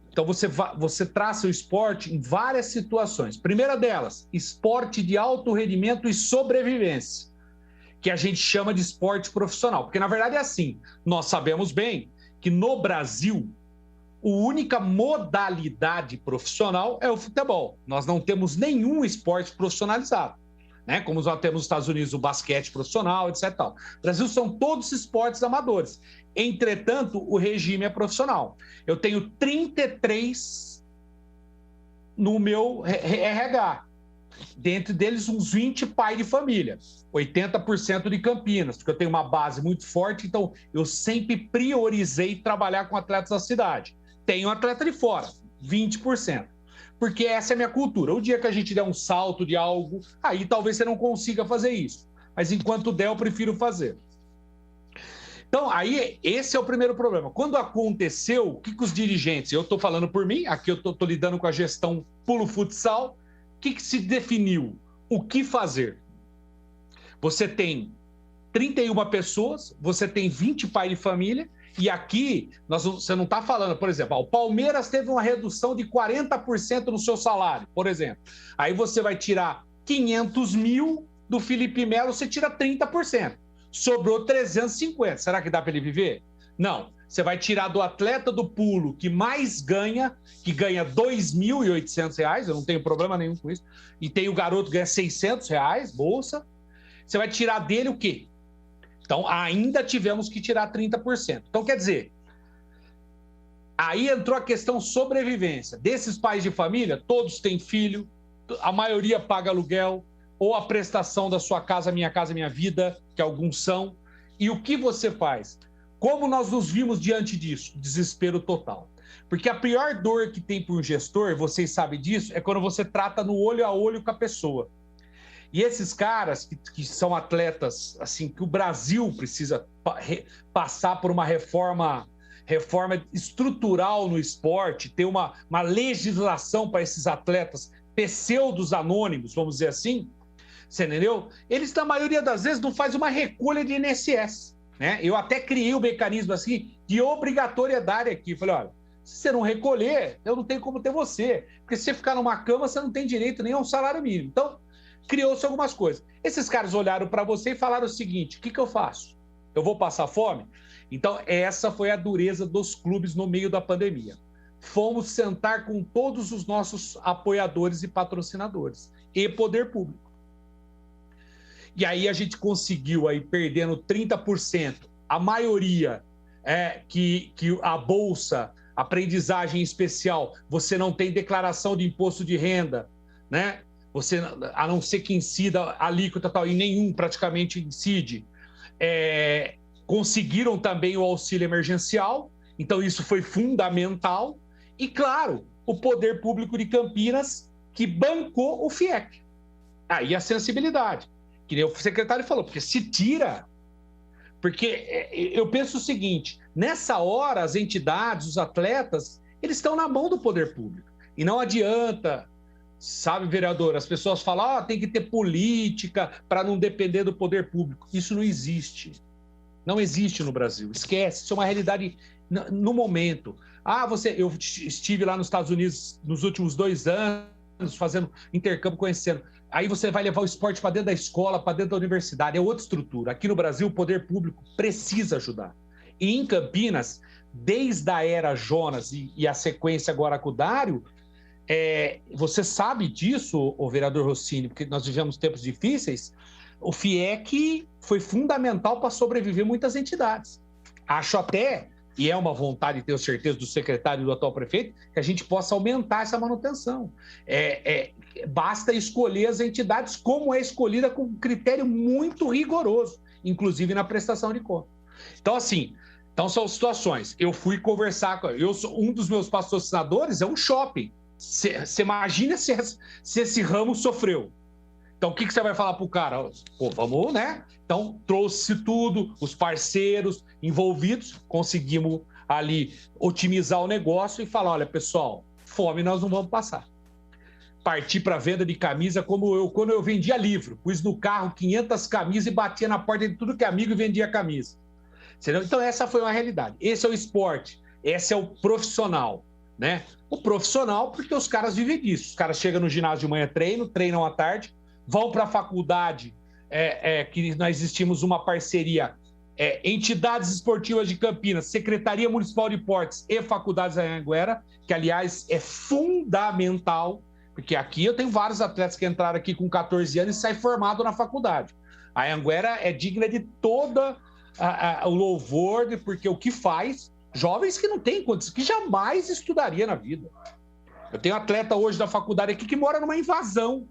Então, você traça o esporte em várias situações. Primeira delas, esporte de alto rendimento e sobrevivência, que a gente chama de esporte profissional. Porque, na verdade, é assim, nós sabemos bem que no Brasil, a única modalidade profissional é o futebol. Nós não temos nenhum esporte profissionalizado, né? Como nós temos nos Estados Unidos o basquete profissional, etc. No Brasil são todos esportes amadores. Entretanto, o regime é profissional. Eu tenho 33 no meu RH. Dentre deles, uns 20 pai de família. 80% de Campinas, porque eu tenho uma base muito forte, então eu sempre priorizei trabalhar com atletas da cidade. Tenho um atleta de fora, 20%. Porque essa é a minha cultura. O dia que a gente der um salto de algo, aí talvez você não consiga fazer isso. Mas enquanto der, eu prefiro fazer. Então, aí, esse é o primeiro problema. Quando aconteceu, o que os dirigentes... Eu estou falando por mim, aqui eu estou lidando com a gestão Pulo Futsal. O que se definiu? O que fazer? Você tem 31 pessoas, você tem 20 pais de família, e aqui você não está falando, por exemplo, o Palmeiras teve uma redução de 40% no seu salário, por exemplo. Aí você vai tirar 500 mil do Felipe Melo, você tira 30%. Sobrou 350. Será que dá para ele viver? Não. Você vai tirar do atleta do pulo que mais ganha, que ganha R$ 2.800, eu não tenho problema nenhum com isso, e tem o garoto que ganha R$ 600, bolsa. Você vai tirar dele o quê? Então, ainda tivemos que tirar 30%. Então, quer dizer, aí entrou a questão sobrevivência. Desses pais de família, todos têm filho, a maioria paga aluguel, ou a prestação da sua casa, minha vida, que alguns são. E o que você faz? Como nós nos vimos diante disso? Desespero total. Porque a pior dor que tem para um gestor, vocês sabem disso, é quando você trata no olho a olho com a pessoa. E esses caras que são atletas, assim, que o Brasil precisa passar por uma reforma estrutural no esporte, ter uma legislação para esses atletas pseudos anônimos, vamos dizer assim, você entendeu? Eles, na maioria das vezes, não fazem uma recolha de INSS. Né? Eu até criei um mecanismo assim de obrigatoriedade aqui. Falei, olha, se você não recolher, eu não tenho como ter você. Porque se você ficar numa cama, você não tem direito nem a um salário mínimo. Então, criou-se algumas coisas. Esses caras olharam para você e falaram o seguinte, o que eu faço? Eu vou passar fome? Então, essa foi a dureza dos clubes no meio da pandemia. Fomos sentar com todos os nossos apoiadores e patrocinadores e poder público. E aí a gente conseguiu, aí perdendo 30%, a maioria que a bolsa, aprendizagem especial, você não tem declaração de imposto de renda, né? Você, a não ser que incida a alíquota tal, e nenhum praticamente incide. Conseguiram também o auxílio emergencial, então isso foi fundamental. E, claro, o Poder Público de Campinas, que bancou o FIEC. Aí a sensibilidade. Que nem o secretário falou, porque se tira... Porque eu penso o seguinte, nessa hora as entidades, os atletas, eles estão na mão do poder público. E não adianta, sabe, vereador, as pessoas falam, tem que ter política para não depender do poder público. Isso não existe. Não existe no Brasil. Esquece, isso é uma realidade no momento. Eu estive lá nos Estados Unidos nos últimos 2 anos, fazendo intercâmbio, conhecendo... Aí você vai levar o esporte para dentro da escola, para dentro da universidade, é outra estrutura. Aqui no Brasil, o poder público precisa ajudar. E em Campinas, desde a era Jonas e a sequência agora com o Dário, você sabe disso, o vereador Rossini, porque nós vivemos tempos difíceis, o FIEC foi fundamental para sobreviver muitas entidades. Acho até, e é uma vontade, tenho certeza, do secretário e do atual prefeito, que a gente possa aumentar essa manutenção. Basta escolher as entidades como é escolhida com um critério muito rigoroso, inclusive na prestação de conta. Então, assim, são situações. Eu fui conversar com... um dos meus patrocinadores é um shopping. Você imagina se esse ramo sofreu. Então, o que você vai falar para o cara? Pô, vamos, né? Então, trouxe tudo, os parceiros envolvidos, conseguimos ali otimizar o negócio e falar, olha, pessoal, fome nós não vamos passar. Partir para venda de camisa quando eu vendia livro. Pus no carro 500 camisas e batia na porta de tudo que é amigo e vendia camisa. Entendeu? Então, essa foi uma realidade. Esse é o esporte, esse é o profissional, né? O profissional, porque os caras vivem disso. Os caras chegam no ginásio de manhã, treinam à tarde, vão para a faculdade, que nós existimos uma parceria, entidades esportivas de Campinas, Secretaria Municipal de Esportes e Faculdades da Anhanguera, que, aliás, é fundamental, porque aqui eu tenho vários atletas que entraram aqui com 14 anos e saem formados na faculdade. A Anhanguera é digna de toda o louvor, porque o que faz, jovens que não têm condições, que jamais estudaria na vida. Eu tenho atleta hoje da faculdade aqui que mora numa invasão,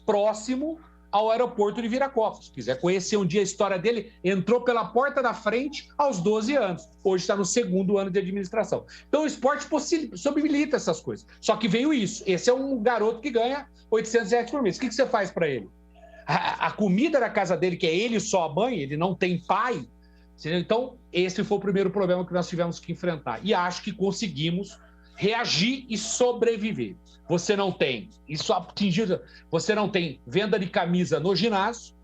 próximo ao aeroporto de Viracopos. Se quiser conhecer um dia a história dele, entrou pela porta da frente aos 12 anos. Hoje está no 2º ano de administração. Então o esporte possibilita essas coisas. Só que veio isso. Esse é um garoto que ganha R$800 por mês. O que você faz para ele? A comida da casa dele, que é ele e só a mãe, ele não tem pai. Então esse foi o primeiro problema que nós tivemos que enfrentar. E acho que conseguimos reagir e sobreviver. Você não tem você não tem venda de camisa no ginásio,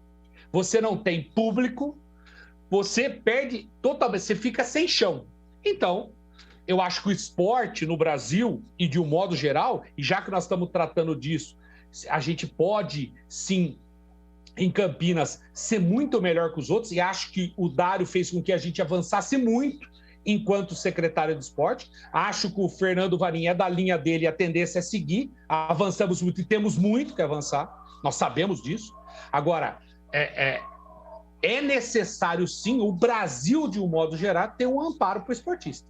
você não tem público, você perde totalmente, você fica sem chão. Então, eu acho que o esporte no Brasil, e de um modo geral, e já que nós estamos tratando disso, a gente pode, sim, em Campinas, ser muito melhor que os outros, e acho que o Dário fez com que a gente avançasse muito enquanto secretário de esporte. Acho que o Fernando Varim é da linha dele e a tendência é seguir. Avançamos muito e temos muito que avançar. Nós sabemos disso. Agora, é necessário, sim, o Brasil, de um modo geral, ter um amparo para o esportista.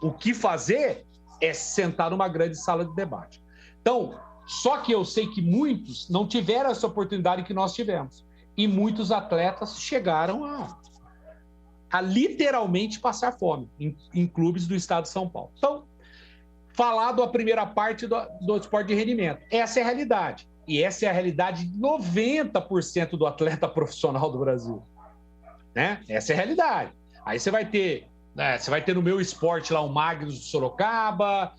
O que fazer é sentar numa grande sala de debate. Então, só que eu sei que muitos não tiveram essa oportunidade que nós tivemos. E muitos atletas chegaram a literalmente passar fome em clubes do estado de São Paulo. Então, falado a primeira parte do esporte de rendimento. Essa é a realidade. E essa é a realidade de 90% do atleta profissional do Brasil. Né? Essa é a realidade. Aí você vai ter no meu esporte lá o Magnus de Sorocaba,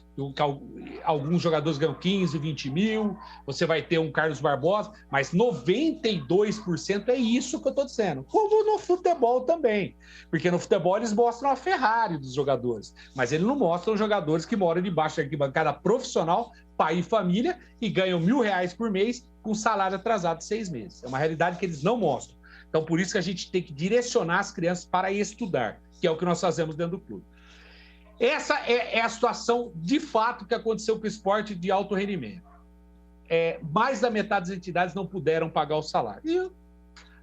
alguns jogadores ganham 15, 20 mil, você vai ter um Carlos Barbosa, mas 92% é isso que eu estou dizendo. Como no futebol também, porque no futebol eles mostram a Ferrari dos jogadores, mas eles não mostram jogadores que moram debaixo da arquibancada profissional, pai e família, e ganham R$1.000 por mês com salário atrasado de 6 meses. É uma realidade que eles não mostram. Então, por isso que a gente tem que direcionar as crianças para estudar, que é o que nós fazemos dentro do clube. Essa é a situação, de fato, que aconteceu com o esporte de alto rendimento. Mais da metade das entidades não puderam pagar o salário. E,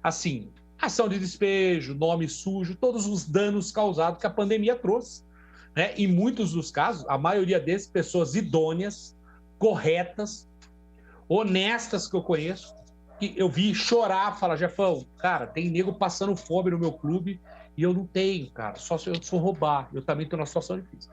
assim, ação de despejo, nome sujo, todos os danos causados que a pandemia trouxe. Né? Em muitos dos casos, a maioria deles, pessoas idôneas, corretas, honestas que eu conheço, que eu vi chorar, falar, Jefão, cara, tem nego passando fome no meu clube e eu não tenho, cara, só se eu for roubar, eu também estou numa situação difícil.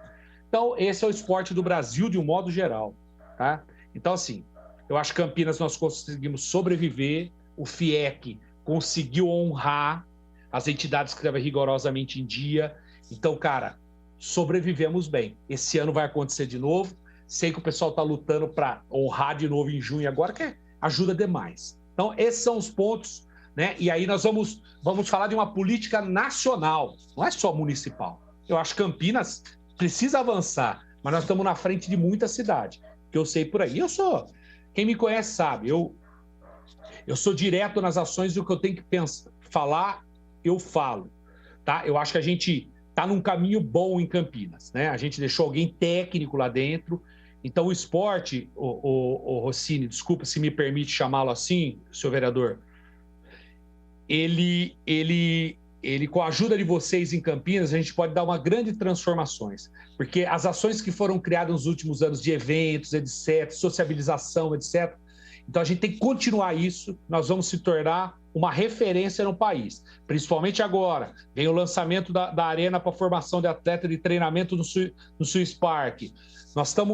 Então, esse é o esporte do Brasil de um modo geral, tá? Então, assim, eu acho que Campinas nós conseguimos sobreviver, o FIEC conseguiu honrar as entidades que estavam rigorosamente em dia. Então, cara, sobrevivemos bem. Esse ano vai acontecer de novo. Sei que o pessoal está lutando para honrar de novo em junho agora, que ajuda demais. Então, esses são os pontos, né? E aí nós vamos falar de uma política nacional, não é só municipal. Eu acho que Campinas precisa avançar, mas nós estamos na frente de muita cidade, que eu sei por aí. Quem me conhece sabe, eu sou direto nas ações e o que eu tenho que falar, eu falo, tá? Eu acho que a gente está num caminho bom em Campinas, né? A gente deixou alguém técnico lá dentro. Então, o esporte, o Rossini, desculpa se me permite chamá-lo assim, senhor vereador, ele, com a ajuda de vocês em Campinas, a gente pode dar uma grande transformações, porque as ações que foram criadas nos últimos anos de eventos, etc., sociabilização, etc., então a gente tem que continuar isso, nós vamos se tornar uma referência no país, principalmente agora, vem o lançamento da arena para formação de atleta de treinamento no Swiss Park.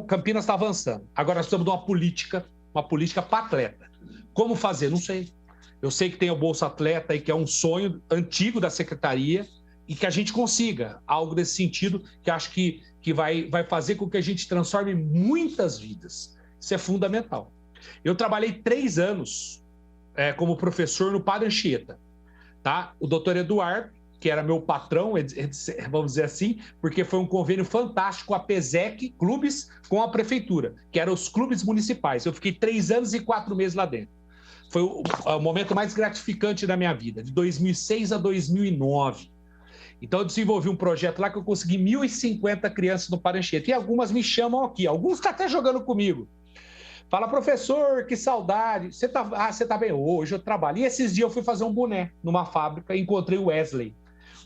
Campinas está avançando. Agora nós estamos numa política para atleta. Como fazer? Não sei. Eu sei que tem o Bolsa Atleta aí, que é um sonho antigo da secretaria, e que a gente consiga algo desse sentido, que acho que vai fazer com que a gente transforme muitas vidas. Isso é fundamental. Eu trabalhei 3 anos como professor no Padre Anchieta, tá? O doutor Eduardo, que era meu patrão, vamos dizer assim, porque foi um convênio fantástico a PESEC, clubes, com a prefeitura, que eram os clubes municipais. Eu fiquei 3 anos e 4 meses lá dentro. Foi o momento mais gratificante da minha vida, de 2006 a 2009. Então, eu desenvolvi um projeto lá que eu consegui 1.050 crianças no Padre Anchieta. E algumas me chamam aqui, alguns estão até jogando comigo. Fala, professor, que saudade. Você tá bem? Hoje eu trabalho. E esses dias eu fui fazer um boné numa fábrica e encontrei o Wesley.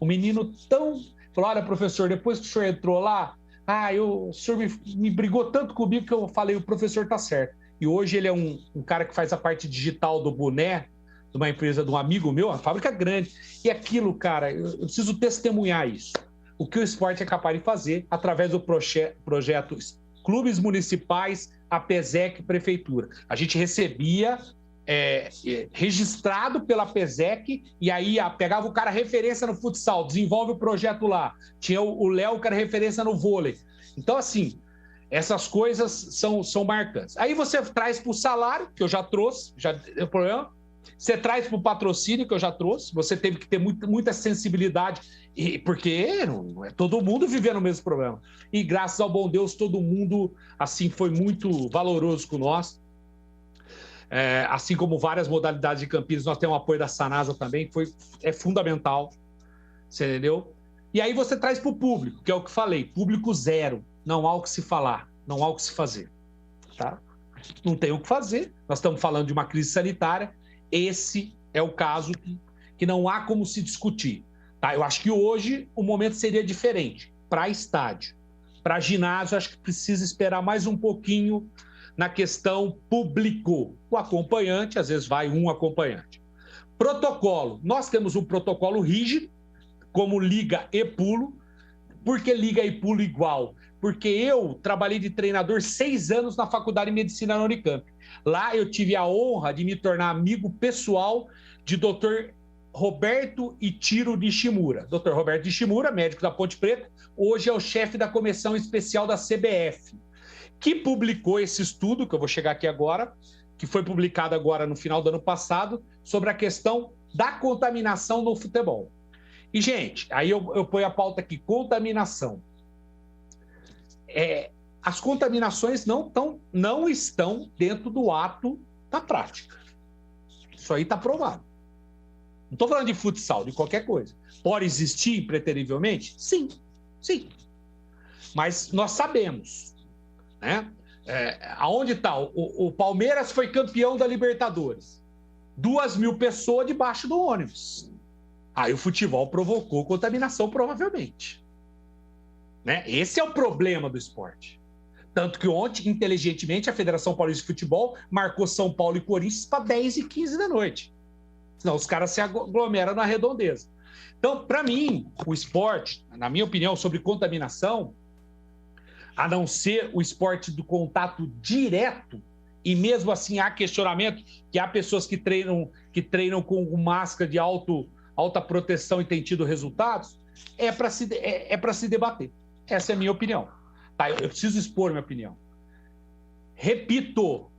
Um menino falou, olha, professor, depois que o senhor entrou lá, o senhor me brigou tanto comigo que eu falei, o professor tá certo. E hoje ele é um cara que faz a parte digital do boné, de uma empresa de um amigo meu, uma fábrica grande. E aquilo, cara, eu preciso testemunhar isso. O que o esporte é capaz de fazer através do projeto Clubes Municipais, a PESEC, Prefeitura. A gente recebia registrado pela PESEC e aí pegava o cara referência no futsal, desenvolve o projeto lá. Tinha o Léo, que era referência no vôlei. Então, assim, essas coisas são marcantes. Aí você traz para o salário, que eu já trouxe, já deu problema. Você traz para o patrocínio, que eu já trouxe. Você teve que ter muita sensibilidade, porque não é todo mundo vivendo o mesmo problema. E graças ao bom Deus, todo mundo assim foi muito valoroso com nós. Assim como várias modalidades de Campinas, nós temos o apoio da Sanasa também, é fundamental. Você entendeu? E aí você traz para o público, que é o que falei, público zero, não há o que se falar, não há o que se fazer. Tá? Não tem o que fazer, nós estamos falando de uma crise sanitária, esse é o caso que não há como se discutir. Tá? Eu acho que hoje o momento seria diferente, para estádio. Para ginásio, acho que precisa esperar mais um pouquinho na questão público. O acompanhante, às vezes vai um acompanhante. Protocolo, nós temos um protocolo rígido, como liga e pulo. Por que liga e pulo igual? Porque eu trabalhei de treinador 6 anos na Faculdade de Medicina na Unicamp. Lá eu tive a honra de me tornar amigo pessoal de Dr. Roberto Itiro Nishimura. Dr. Roberto Nishimura, médico da Ponte Preta, hoje é o chefe da comissão especial da CBF, que publicou esse estudo, que eu vou chegar aqui agora, que foi publicado agora no final do ano passado, sobre a questão da contaminação no futebol. E, gente, aí eu ponho a pauta aqui, contaminação. As contaminações não estão dentro do ato da prática. Isso aí está provado. Não estou falando de futsal, de qualquer coisa. Pode existir impreterivelmente? Sim, sim. Mas nós sabemos, né? Aonde está? O Palmeiras foi campeão da Libertadores. 2.000 pessoas debaixo do ônibus. Aí o futebol provocou contaminação, provavelmente. Né? Esse é o problema do esporte. Tanto que ontem, inteligentemente, a Federação Paulista de Futebol marcou São Paulo e Corinthians para 10h15 da noite. Senão os caras se aglomeram na redondeza. Então, para mim, o esporte, na minha opinião, sobre contaminação, a não ser o esporte do contato direto, e mesmo assim há questionamento, que há pessoas que treinam com máscara de alta proteção e têm tido resultados, é para se debater. Essa é a minha opinião. Tá? Eu preciso expor minha opinião. Repito,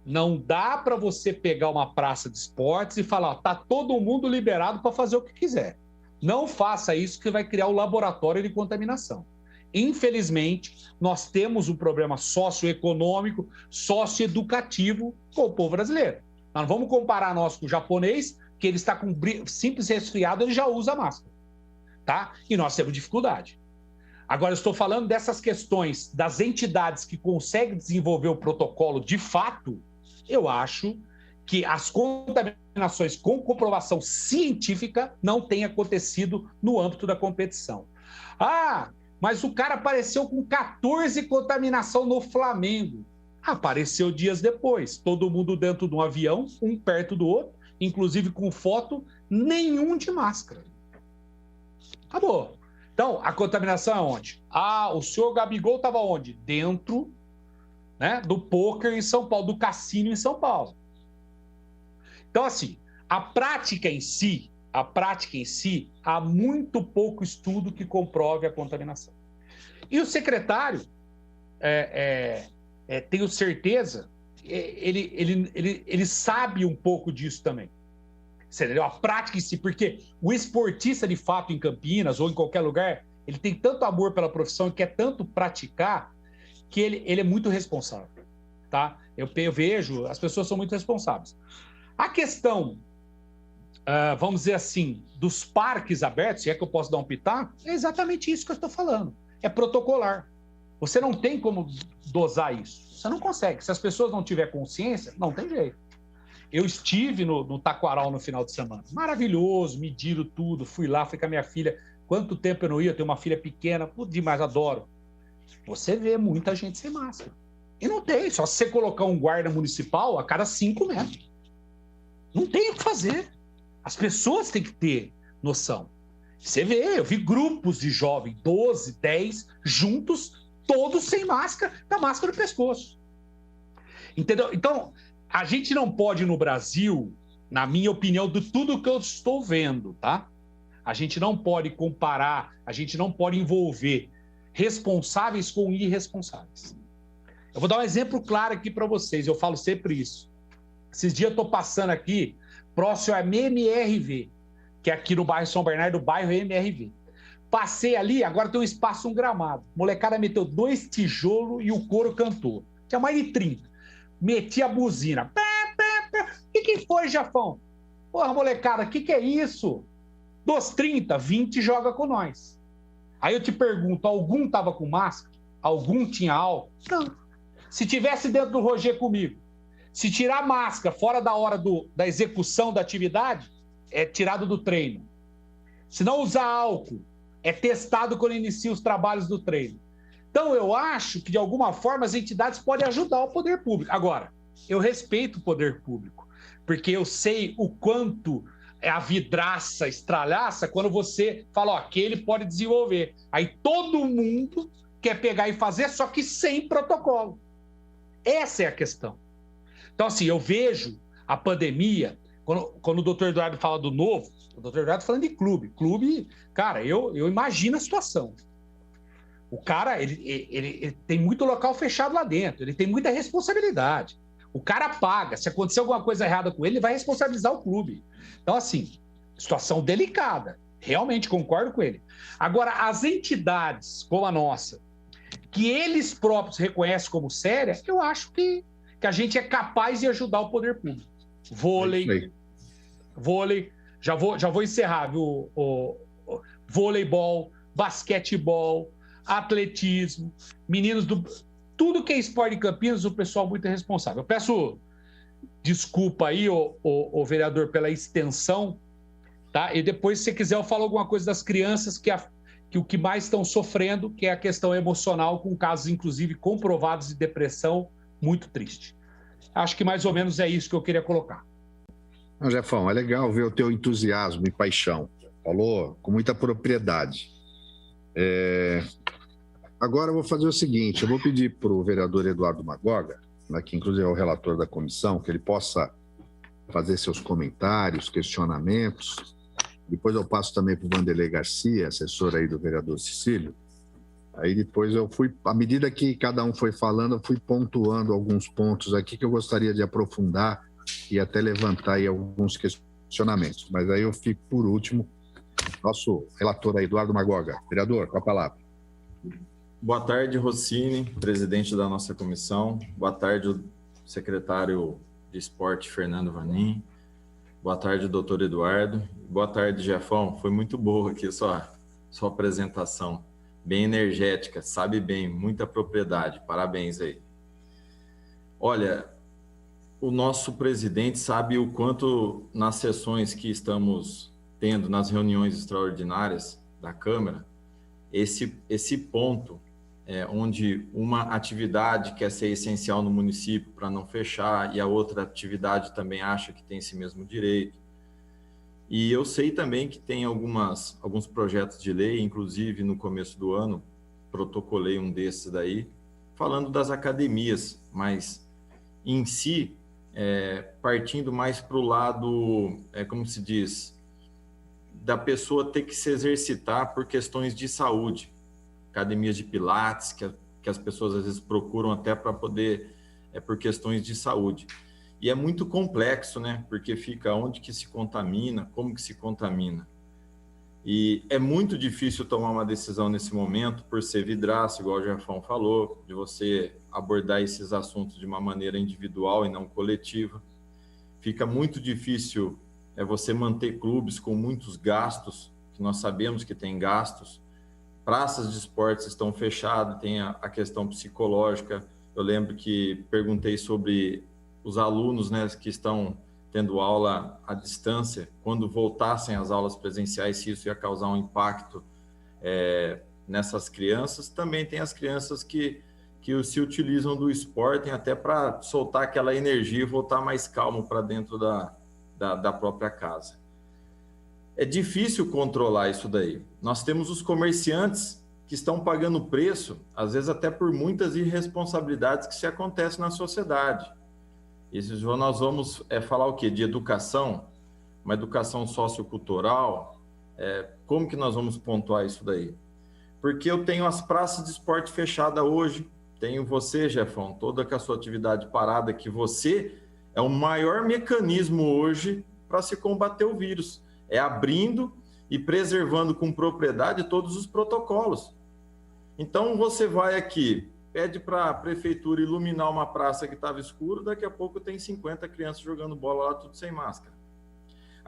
não dá para você pegar uma praça de esportes e falar, tá todo mundo liberado para fazer o que quiser. Não faça isso, que vai criar um laboratório de contaminação. Infelizmente, nós temos um problema socioeconômico, socioeducativo com o povo brasileiro. Nós não vamos comparar nós com o japonês, que ele está com simples resfriado, ele já usa máscara. Tá? E nós temos dificuldade. Agora, eu estou falando dessas questões das entidades que conseguem desenvolver o protocolo de fato. Eu acho que as contaminações com comprovação científica não têm acontecido no âmbito da competição. Ah, mas o cara apareceu com 14 contaminação no Flamengo. Apareceu dias depois, todo mundo dentro de um avião, um perto do outro, inclusive com foto, nenhum de máscara. Acabou. Então, a contaminação é onde? Ah, o senhor Gabigol estava onde? Dentro, né, do pôquer em São Paulo, do cassino em São Paulo. Então, assim, a prática em si, há muito pouco estudo que comprove a contaminação. E o secretário, tenho certeza, ele sabe um pouco disso também. Entendeu? A prática em si, porque o esportista, de fato, em Campinas ou em qualquer lugar, ele tem tanto amor pela profissão e quer tanto praticar, que ele é muito responsável. Tá? Eu vejo, as pessoas são muito responsáveis. A questão, vamos dizer assim, dos parques abertos, se é que eu posso dar um pitaco, é exatamente isso que eu estou falando. É protocolar. Você não tem como dosar isso. Você não consegue. Se as pessoas não tiverem consciência, não tem jeito. Eu estive no Taquaral no final de semana. Maravilhoso, mediram tudo. Fui lá, fui com a minha filha. Quanto tempo eu não ia? Eu tenho uma filha pequena. Tudo demais, adoro. Você vê muita gente sem máscara. E não tem. Só se você colocar um guarda municipal a cada 5 metros. Não tem o que fazer. As pessoas têm que ter noção. Você vê, eu vi grupos de jovens, 12, 10, juntos, todos sem máscara, com a máscara no pescoço. Entendeu? Então, a gente não pode no Brasil, na minha opinião, de tudo que eu estou vendo, tá? A gente não pode comparar, a gente não pode envolver responsáveis com irresponsáveis. Eu vou dar um exemplo claro aqui para vocês, eu falo sempre isso. Esses dias eu estou passando aqui, próximo a MRV, que é aqui no bairro São Bernardo, bairro MRV. Passei ali, agora tem um espaço, um gramado. Molecada meteu 2 tijolos e o coro cantou. Tinha mais de 30. Meti a buzina. O que foi, Jafão? Porra, molecada, o que é isso? Dos 30, 20 joga com nós. Aí eu te pergunto, algum estava com máscara? Algum tinha álcool? Não. Se tivesse dentro do Roger comigo, se tirar a máscara fora da hora da execução da atividade, é tirado do treino. Se não usar álcool, é testado quando inicia os trabalhos do treino. Então, eu acho que, de alguma forma, as entidades podem ajudar o poder público. Agora, eu respeito o poder público, porque eu sei o quanto é a vidraça, estralhaça, quando você fala, ó, aquele pode desenvolver. Aí todo mundo quer pegar e fazer, só que sem protocolo. Essa é a questão. Então, assim, eu vejo a pandemia, quando o doutor Eduardo fala do novo, o doutor Eduardo falando de clube. Clube, cara, eu imagino a situação. O cara, ele tem muito local fechado lá dentro, ele tem muita responsabilidade. O cara paga, se acontecer alguma coisa errada com ele, ele vai responsabilizar o clube. Então, assim, situação delicada, realmente concordo com ele. Agora, as entidades como a nossa, que eles próprios reconhecem como séria, eu acho que a gente é capaz de ajudar o poder público. Vôlei, já vou encerrar, viu? Voleibol, basquetebol, atletismo, meninos do... Tudo que é esporte em Campinas, o pessoal muito é responsável. Eu peço desculpa aí, o vereador, pela extensão, tá? E depois, se você quiser, eu falo alguma coisa das crianças que o que mais estão sofrendo, que é a questão emocional, com casos, inclusive, comprovados de depressão, muito triste. Acho que mais ou menos é isso que eu queria colocar. Não, Jefão, é legal ver o teu entusiasmo e paixão. Falou com muita propriedade. Agora eu vou fazer o seguinte, eu vou pedir para o vereador Eduardo Magoga, né, que inclusive é o relator da comissão, que ele possa fazer seus comentários, questionamentos. Depois eu passo também para o Vanderlei Garcia, assessor aí do vereador Cecílio. Aí depois eu fui, à medida que cada um foi falando, eu fui pontuando alguns pontos aqui que eu gostaria de aprofundar e até levantar aí alguns questionamentos. Mas aí eu fico por último, nosso relator aí, Eduardo Magoga. Vereador, com a palavra. Boa tarde, Rossini, presidente da nossa comissão. Boa tarde, o secretário de Esporte, Fernando Vanin. Boa tarde, doutor Eduardo. Boa tarde, Jefão. Foi muito boa aqui sua apresentação. Bem energética, sabe bem, muita propriedade. Parabéns aí. Olha, o nosso presidente sabe o quanto nas sessões que estamos tendo, nas reuniões extraordinárias da Câmara, esse ponto onde uma atividade quer ser essencial no município para não fechar e a outra atividade também acha que tem esse mesmo direito. E eu sei também que tem alguns projetos de lei, inclusive no começo do ano, protocolei um desses daí, falando das academias, mas em si, partindo mais para o lado, como se diz, da pessoa ter que se exercitar por questões de saúde. Academias de pilates, que as pessoas às vezes procuram até para poder, por questões de saúde. E é muito complexo, né? Porque fica onde que se contamina, como que se contamina. E é muito difícil tomar uma decisão nesse momento, por ser vidraça, igual o Jefão falou, de você abordar esses assuntos de uma maneira individual e não coletiva. Fica muito difícil você manter clubes com muitos gastos, que nós sabemos que tem gastos. Praças de esportes estão fechadas, tem a questão psicológica. Eu lembro que perguntei sobre os alunos, né, que estão tendo aula à distância, quando voltassem às aulas presenciais, se isso ia causar um impacto nessas crianças. Também tem as crianças que se utilizam do esporte até para soltar aquela energia e voltar mais calmo para dentro da própria casa. É difícil controlar isso daí. Nós temos os comerciantes que estão pagando preço, às vezes até por muitas irresponsabilidades que se acontecem na sociedade. E nós vamos falar o quê? De educação, uma educação sociocultural. Como que nós vamos pontuar isso daí? Porque eu tenho as praças de esporte fechadas hoje, tenho você, Jefão, toda com a sua atividade parada, que você é o maior mecanismo hoje para se combater o vírus. É abrindo e preservando com propriedade todos os protocolos. Então, você vai aqui, pede para a prefeitura iluminar uma praça que estava escura, daqui a pouco tem 50 crianças jogando bola lá, tudo sem máscara.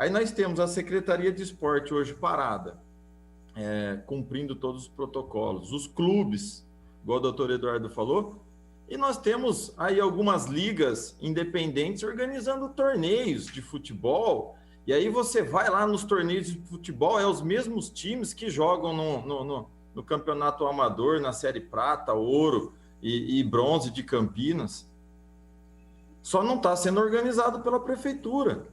Aí nós temos a Secretaria de Esporte hoje parada, cumprindo todos os protocolos, os clubes, igual o doutor Eduardo falou, e nós temos aí algumas ligas independentes organizando torneios de futebol, e aí você vai lá nos torneios de futebol, os mesmos times que jogam no campeonato amador, na série prata, ouro e bronze de Campinas, só não está sendo organizado pela prefeitura.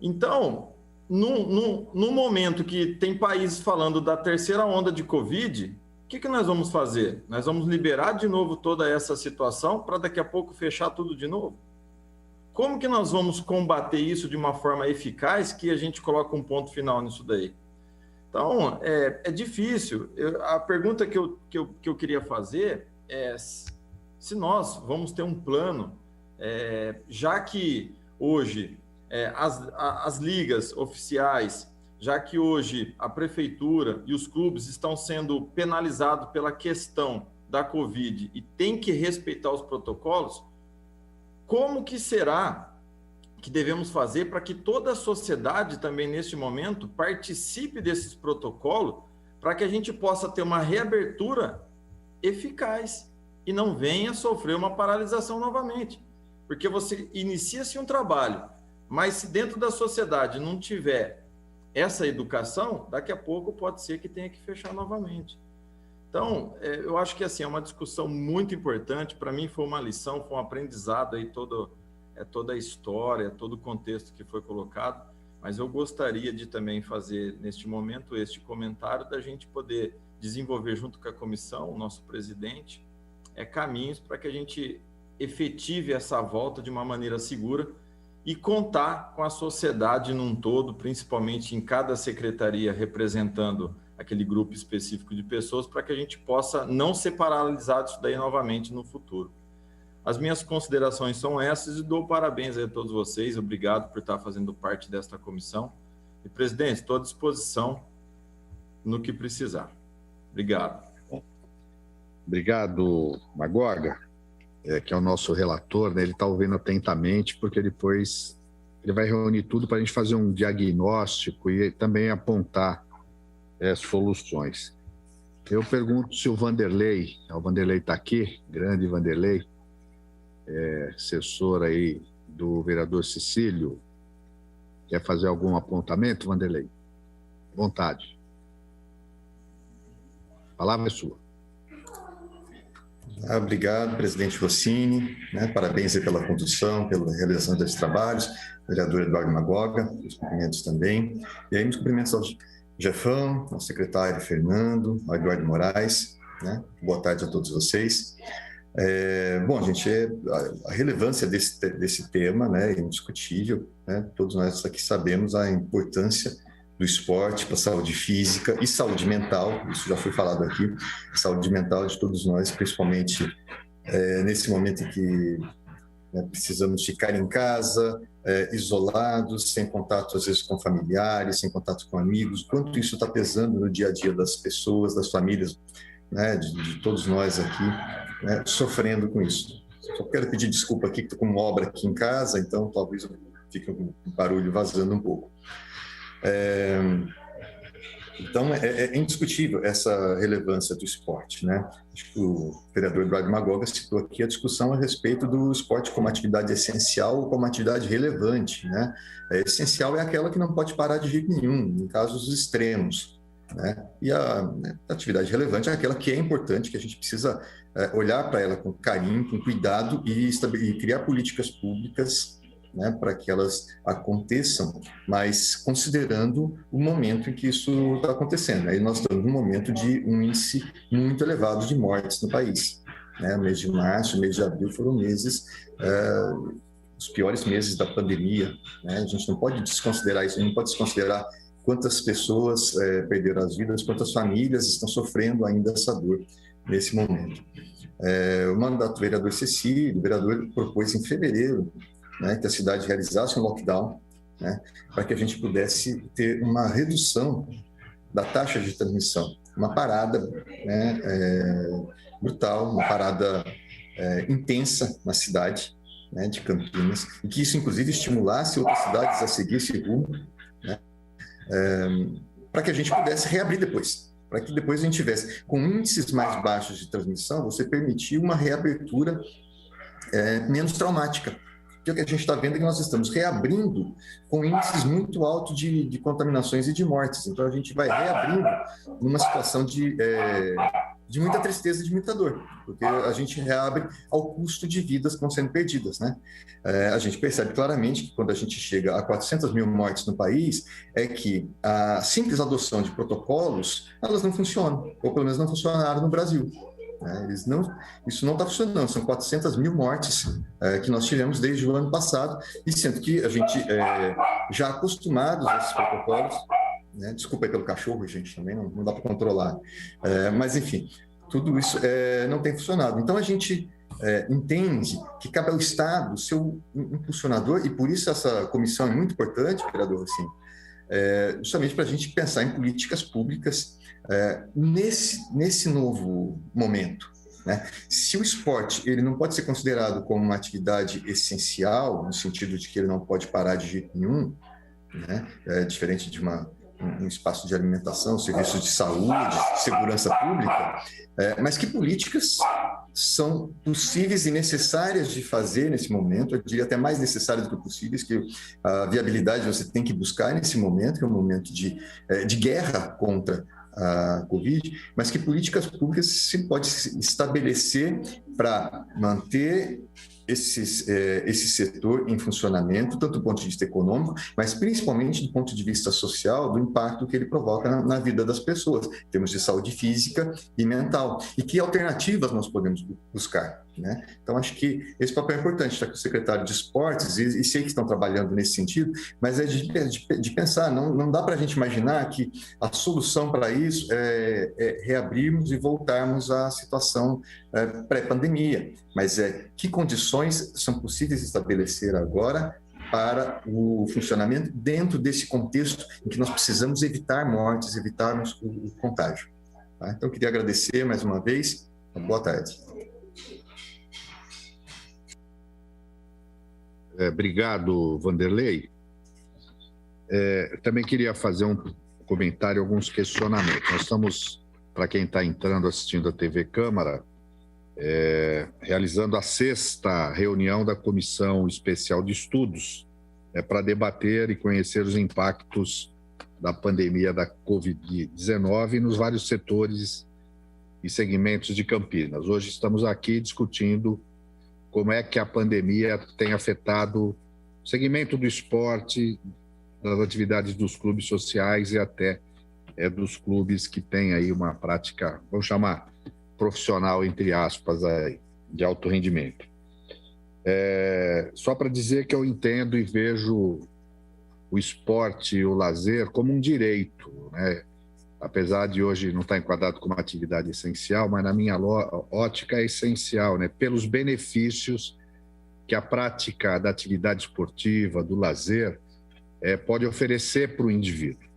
Então, no momento que tem países falando da terceira onda de Covid, o que nós vamos fazer? Nós vamos liberar de novo toda essa situação para daqui a pouco fechar tudo de novo? Como que nós vamos combater isso de uma forma eficaz que a gente coloca um ponto final nisso daí? Então, é difícil. A pergunta que eu queria fazer é se nós vamos ter um plano, já que hoje as ligas oficiais, já que hoje a prefeitura e os clubes estão sendo penalizados pela questão da Covid e tem que respeitar os protocolos, como que será que devemos fazer para que toda a sociedade também, neste momento, participe desses protocolos, para que a gente possa ter uma reabertura eficaz e não venha sofrer uma paralisação novamente? Porque você inicia-se um trabalho, mas se dentro da sociedade não tiver essa educação, daqui a pouco pode ser que tenha que fechar novamente. Então, eu acho que assim, é uma discussão muito importante. Para mim foi uma lição, foi um aprendizado aí, toda a história, todo o contexto que foi colocado, mas eu gostaria de também fazer, neste momento, este comentário da gente poder desenvolver junto com a comissão, o nosso presidente, caminhos para que a gente efetive essa volta de uma maneira segura e contar com a sociedade num todo, principalmente em cada secretaria representando aquele grupo específico de pessoas, para que a gente possa não ser paralisado isso daí novamente no futuro. As minhas considerações são essas e dou parabéns a todos vocês, obrigado por estar fazendo parte desta comissão. E, presidente, estou à disposição no que precisar. Obrigado. Obrigado, Magorga, que é o nosso relator, né? Ele está ouvindo atentamente, porque depois ele vai reunir tudo para a gente fazer um diagnóstico e também apontar soluções. Eu pergunto se o Vanderlei está aqui, grande Vanderlei, assessor aí do vereador Cecílio, quer fazer algum apontamento, Vanderlei? Vontade. A palavra é sua. Obrigado, presidente Rossini, parabéns aí pela condução, pela realização desses trabalhos, vereador Eduardo Magorga, os cumprimentos também, e aí meus cumprimentos ao Jefão, ao secretário Fernando, ao Eduardo Moraes, boa tarde a todos vocês. Bom, gente, a relevância desse tema é indiscutível, todos nós aqui sabemos a importância do esporte para a saúde física e saúde mental, isso já foi falado aqui, saúde mental de todos nós, principalmente nesse momento em que precisamos ficar em casa, isolados, sem contato às vezes com familiares, sem contato com amigos, quanto isso está pesando no dia a dia das pessoas, das famílias, de todos nós aqui, sofrendo com isso. Só quero pedir desculpa aqui, que estou com uma obra aqui em casa, então talvez fique um barulho vazando um pouco. Então, é indiscutível essa relevância do esporte, Acho que o vereador Eduardo Magorga citou aqui a discussão a respeito do esporte como atividade essencial ou como atividade relevante, Essencial é aquela que não pode parar de jeito nenhum, em casos extremos, E a atividade relevante é aquela que é importante, que a gente precisa olhar para ela com carinho, com cuidado e criar políticas públicas para que elas aconteçam, mas considerando o momento em que isso está acontecendo. Aí nós estamos num momento de um índice muito elevado de mortes no país. O mês de março, o mês de abril foram meses, os piores meses da pandemia. A gente não pode desconsiderar isso, a gente não pode desconsiderar quantas pessoas perderam as vidas, quantas famílias estão sofrendo ainda essa dor nesse momento. O mandato do vereador Cecílio, o vereador propôs em fevereiro que a cidade realizasse um lockdown, para que a gente pudesse ter uma redução da taxa de transmissão, uma parada brutal, uma parada intensa na cidade, né, de Campinas, e que isso, inclusive, estimulasse outras cidades a seguir esse rumo, né, para que a gente pudesse reabrir depois. Para que depois a gente tivesse, com índices mais baixos de transmissão, você permitir uma reabertura menos traumática. Porque o que a gente está vendo é que nós estamos reabrindo com índices muito altos de contaminações e de mortes. Então, a gente vai reabrindo numa situação de muita tristeza e de muita dor, porque a gente reabre ao custo de vidas que estão sendo perdidas, né? A gente percebe claramente que quando a gente chega a 400 mil mortes no país, é que a simples adoção de protocolos, elas não funcionam, ou pelo menos não funcionaram no Brasil. Isso não está funcionando, são 400 mil mortes que nós tivemos desde o ano passado, e sendo que a gente já acostumados a esses protocolos, né? Desculpa aí pelo cachorro, gente, também não dá para controlar, mas enfim, tudo isso não tem funcionado. Então a gente entende que cabe ao Estado ser o impulsionador, e por isso essa comissão é muito importante, vereador, assim, justamente para a gente pensar em políticas públicas nesse novo momento, né? Se o esporte ele não pode ser considerado como uma atividade essencial, no sentido de que ele não pode parar de jeito nenhum, né? Diferente de um espaço de alimentação, serviços de saúde, segurança pública, mas que políticas são possíveis e necessárias de fazer nesse momento, eu diria até mais necessárias do que possíveis, que a viabilidade você tem que buscar nesse momento, que é um momento de guerra contra a Covid, mas que políticas públicas se pode estabelecer para manter esse setor em funcionamento, tanto do ponto de vista econômico, mas principalmente do ponto de vista social, do impacto que ele provoca na vida das pessoas, em termos de saúde física e mental. E que alternativas nós podemos buscar, né? Então, acho que esse papel é importante, está com o secretário de Esportes, e sei que estão trabalhando nesse sentido, mas é de pensar, não dá para a gente imaginar que a solução para isso é reabrirmos e voltarmos à situação pré-pandemia, mas que condições são possíveis estabelecer agora para o funcionamento dentro desse contexto em que nós precisamos evitar mortes, evitarmos o contágio. Tá? Então, eu queria agradecer mais uma vez. Boa tarde. Obrigado, Vanderlei. Também queria fazer um comentário, alguns questionamentos. Nós estamos, para quem está entrando, assistindo a TV Câmara, realizando a 6ª reunião da Comissão Especial de Estudos para debater e conhecer os impactos da pandemia da Covid-19 nos vários setores e segmentos de Campinas. Hoje estamos aqui discutindo como é que a pandemia tem afetado o segmento do esporte, das atividades dos clubes sociais e até dos clubes que têm aí uma prática, vamos chamar, profissional, entre aspas, de alto rendimento. Só para dizer que eu entendo e vejo o esporte e o lazer como um direito, né? Apesar de hoje não estar enquadrado como uma atividade essencial, mas na minha ótica é essencial, né? Pelos benefícios que a prática da atividade esportiva, do lazer, pode oferecer para o indivíduo,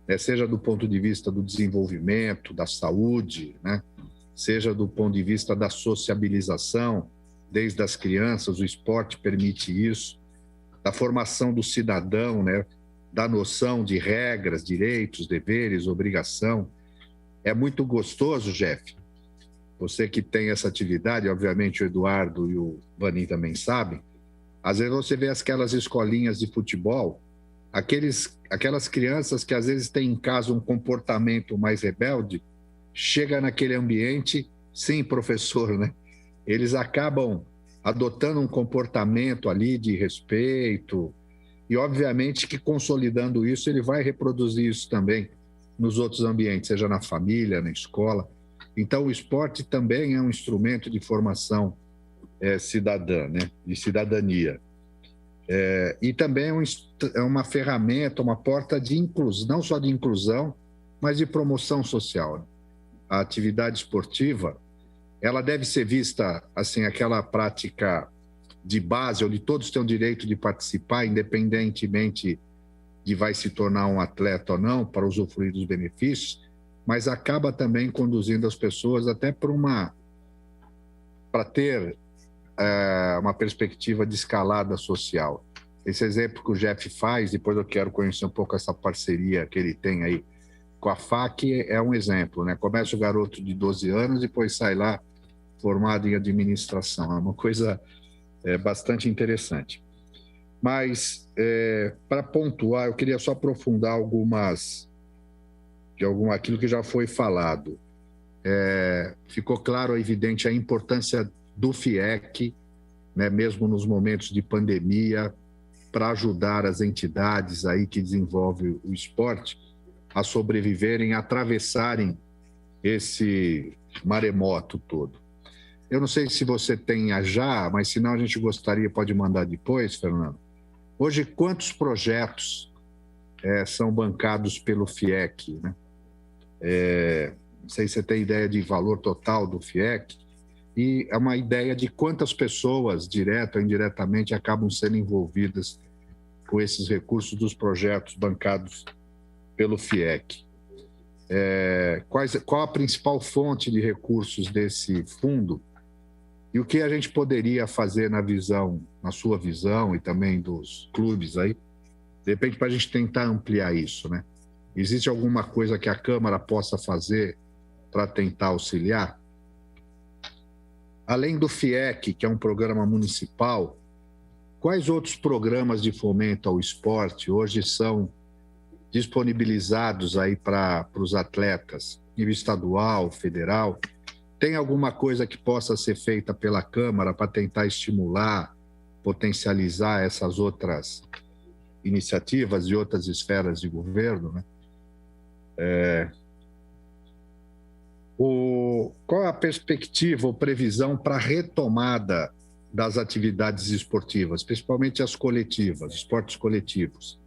né? Seja do ponto de vista do desenvolvimento, da saúde, né? Seja do ponto de vista da sociabilização, desde as crianças, o esporte permite isso, da formação do cidadão, né? Da noção de regras, direitos, deveres, obrigação. É muito gostoso, Jeff, você que tem essa atividade, obviamente o Eduardo e o Vanim também sabem, às vezes você vê aquelas escolinhas de futebol, aquelas crianças que às vezes têm em casa um comportamento mais rebelde, chega naquele ambiente sem professor, né? Eles acabam adotando um comportamento ali de respeito e, obviamente, que consolidando isso, ele vai reproduzir isso também nos outros ambientes, seja na família, na escola. Então, o esporte também é um instrumento de formação cidadã, né? De cidadania. E também é uma ferramenta, uma porta de inclusão, não só de inclusão, mas de promoção social, né? A atividade esportiva, ela deve ser vista, assim, aquela prática de base, onde todos têm o direito de participar, independentemente de vai se tornar um atleta ou não, para usufruir dos benefícios, mas acaba também conduzindo as pessoas até para ter uma perspectiva de escalada social. Esse exemplo que o Jeff faz, depois eu quero conhecer um pouco essa parceria que ele tem aí com a FAC, é um exemplo, né? Começa o garoto de 12 anos e depois sai lá formado em administração. É uma coisa bastante interessante. Mas, para pontuar, eu queria só aprofundar aquilo que já foi falado. Ficou claro, evidente, a importância do FIEC, né, mesmo nos momentos de pandemia, para ajudar as entidades aí que desenvolvem o esporte a sobreviverem, a atravessarem esse maremoto todo. Eu não sei se você tenha já, mas se não a gente gostaria, pode mandar depois, Fernando. Hoje, quantos projetos são bancados pelo FIEC, né? Não sei se você tem ideia de valor total do FIEC, e é uma ideia de quantas pessoas, direta ou indiretamente, acabam sendo envolvidas com esses recursos dos projetos bancados pelo FIEC. Qual a principal fonte de recursos desse fundo e o que a gente poderia fazer na sua visão e também dos clubes aí, de repente, para a gente tentar ampliar isso, né? Existe alguma coisa que a Câmara possa fazer para tentar auxiliar? Além do FIEC, que é um programa municipal, quais outros programas de fomento ao esporte hoje são disponibilizados aí para os atletas, nível estadual, federal? Tem alguma coisa que possa ser feita pela Câmara para tentar estimular, potencializar essas outras iniciativas de outras esferas de governo, né? Qual a perspectiva ou previsão para a retomada das atividades esportivas, principalmente as coletivas, esportes coletivos?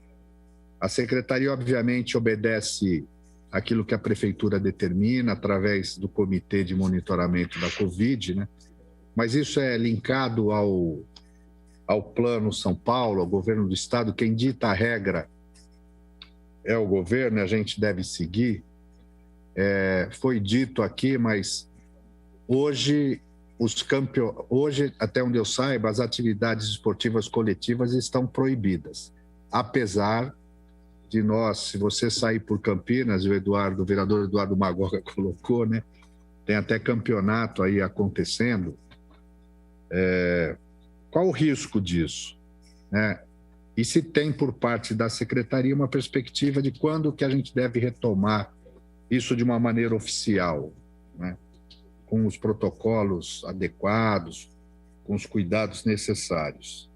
A Secretaria, obviamente, obedece aquilo que a Prefeitura determina através do Comitê de Monitoramento da Covid, né? Mas isso é linkado ao Plano São Paulo, ao governo do Estado. Quem dita a regra é o governo, a gente deve seguir. Foi dito aqui, mas hoje, até onde eu saiba, as atividades esportivas coletivas estão proibidas, apesar de nós, se você sair por Campinas, o vereador Eduardo Magoga colocou, né? Tem até campeonato aí acontecendo. Qual o risco disso, né? E se tem por parte da Secretaria uma perspectiva de quando que a gente deve retomar isso de uma maneira oficial, né? Com os protocolos adequados, com os cuidados necessários.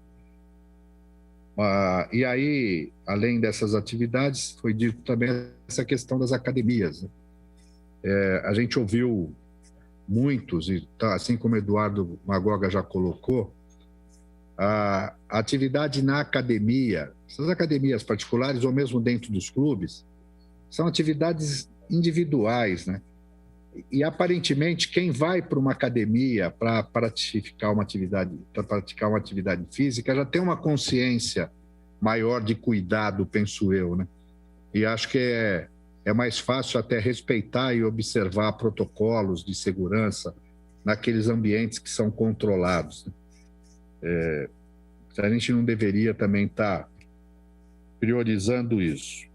E aí, além dessas atividades, foi dito também essa questão das academias, né? A gente ouviu muitos, e assim como o Eduardo Magoga já colocou, a atividade na academia, essas academias particulares ou mesmo dentro dos clubes, são atividades individuais, né? E aparentemente quem vai para uma academia para praticar uma atividade física já tem uma consciência maior de cuidado, penso eu, né? E acho que é mais fácil até respeitar e observar protocolos de segurança naqueles ambientes que são controlados, né? A gente não deveria também estar priorizando isso.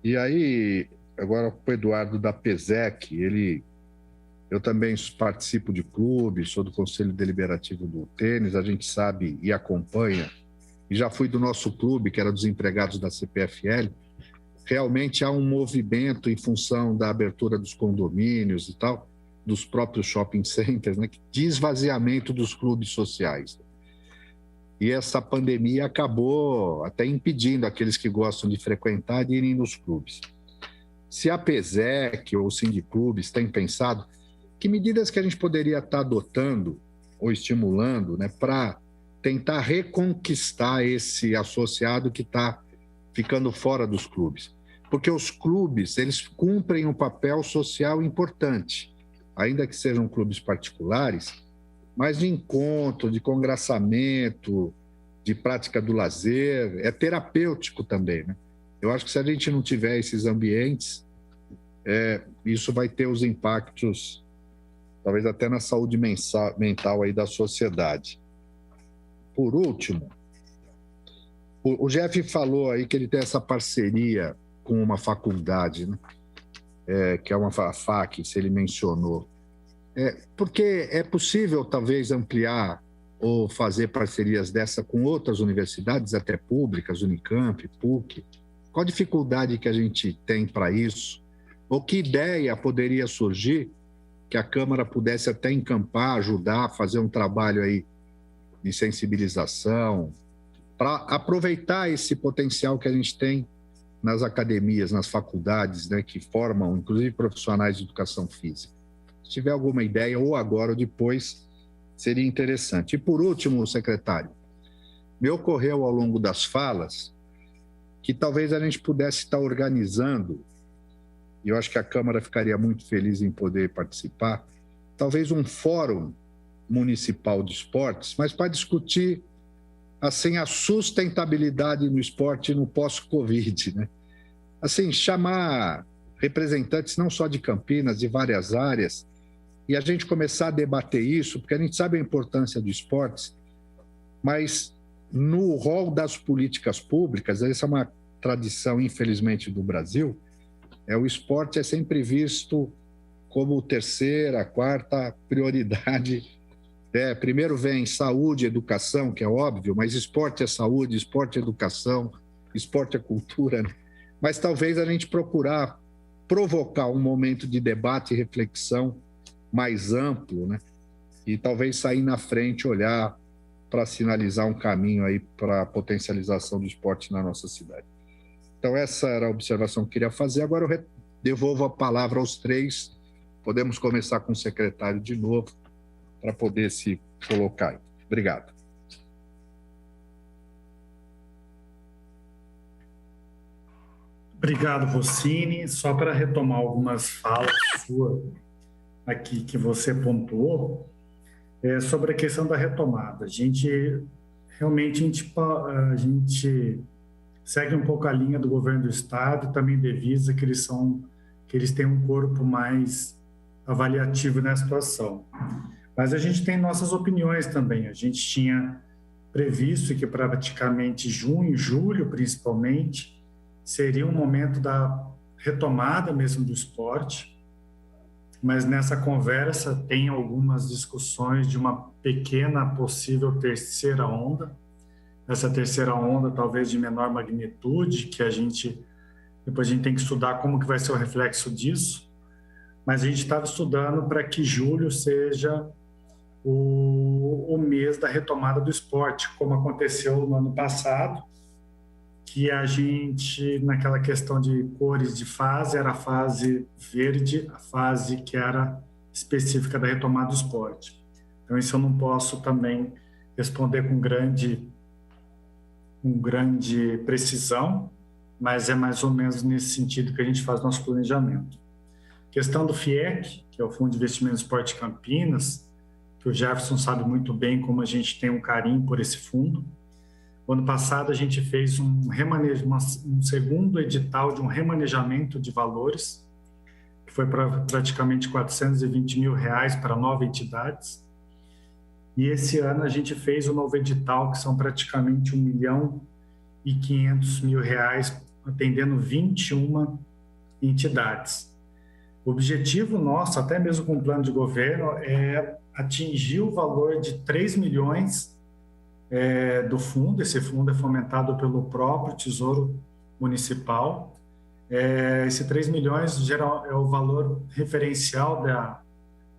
E aí, agora com o Eduardo da PESEC, eu também participo de clube, sou do Conselho Deliberativo do Tênis, a gente sabe e acompanha, e já fui do nosso clube, que era dos empregados da CPFL, realmente há um movimento em função da abertura dos condomínios e tal, dos próprios shopping centers, né, de esvaziamento dos clubes sociais. E essa pandemia acabou até impedindo aqueles que gostam de frequentar de irem nos clubes. Se a PESEC ou o Sindiclubes têm pensado que medidas que a gente poderia estar adotando ou estimulando, né, para tentar reconquistar esse associado que está ficando fora dos clubes. Porque os clubes, eles cumprem um papel social importante, ainda que sejam clubes particulares, mas de encontro, de congraçamento, de prática do lazer, é terapêutico também, né? Eu acho que se a gente não tiver esses ambientes, isso vai ter os impactos talvez até na saúde mental aí da sociedade. Por último, o Jeff falou aí que ele tem essa parceria com uma faculdade, né? Que é uma FAC, se ele mencionou. Porque é possível, talvez, ampliar ou fazer parcerias dessa com outras universidades, até públicas, Unicamp, PUC? Qual a dificuldade que a gente tem para isso? Ou que ideia poderia surgir que a Câmara pudesse até encampar, ajudar, fazer um trabalho aí de sensibilização, para aproveitar esse potencial que a gente tem nas academias, nas faculdades, né, que formam, inclusive, profissionais de educação física. Se tiver alguma ideia, ou agora ou depois, seria interessante. E, por último, secretário, me ocorreu ao longo das falas que talvez a gente pudesse estar organizando, e eu acho que a Câmara ficaria muito feliz em poder participar, talvez um fórum municipal de esportes, mas para discutir assim, a sustentabilidade no esporte no pós-Covid, né? Assim, chamar representantes não só de Campinas, de várias áreas, e a gente começar a debater isso, porque a gente sabe a importância do esporte, mas no rol das políticas públicas, essa é uma tradição, infelizmente, do Brasil, o esporte é sempre visto como terceira, quarta prioridade. Primeiro vem saúde, educação, que é óbvio, mas esporte é saúde, esporte é educação, esporte é cultura, né? Mas talvez a gente procurar provocar um momento de debate e reflexão mais amplo, né? E talvez sair na frente, olhar para sinalizar um caminho aí para a potencialização do esporte na nossa cidade. Então, essa era a observação que eu queria fazer. Agora eu devolvo a palavra aos três. Podemos começar com o secretário de novo, para poder se colocar aí. Obrigado. Obrigado, Rossini. Só para retomar algumas falas suas aqui que você pontuou, sobre a questão da retomada. A gente segue um pouco a linha do governo do estado e também da Evisa, que eles têm um corpo mais avaliativo nessa situação. Mas a gente tem nossas opiniões também. A gente tinha previsto que praticamente junho, julho, principalmente, seria um momento da retomada mesmo do esporte, mas nessa conversa tem algumas discussões de uma pequena possível terceira onda. Essa terceira onda talvez de menor magnitude, que depois a gente tem que estudar como que vai ser o reflexo disso, mas a gente estava estudando para que julho seja o mês da retomada do esporte, como aconteceu no ano passado, que a gente, naquela questão de cores de fase, era a fase verde, a fase que era específica da retomada do esporte. Então, isso eu não posso também responder com grande precisão, mas é mais ou menos nesse sentido que a gente faz nosso planejamento. Questão do FIEC, que é o Fundo de Investimento em Esporte Campinas, que o Jefferson sabe muito bem como a gente tem um carinho por esse fundo. O ano passado a gente fez um segundo edital de um remanejamento de valores, que foi para praticamente R$420 mil para 9 entidades. E esse ano a gente fez um novo edital, que são praticamente R$1.500 mil, atendendo 21 entidades. O objetivo nosso, até mesmo com o plano de governo, é atingir o valor de 3 milhões do fundo. Esse fundo é fomentado pelo próprio Tesouro Municipal. Esse 3 milhões geral, é o valor referencial da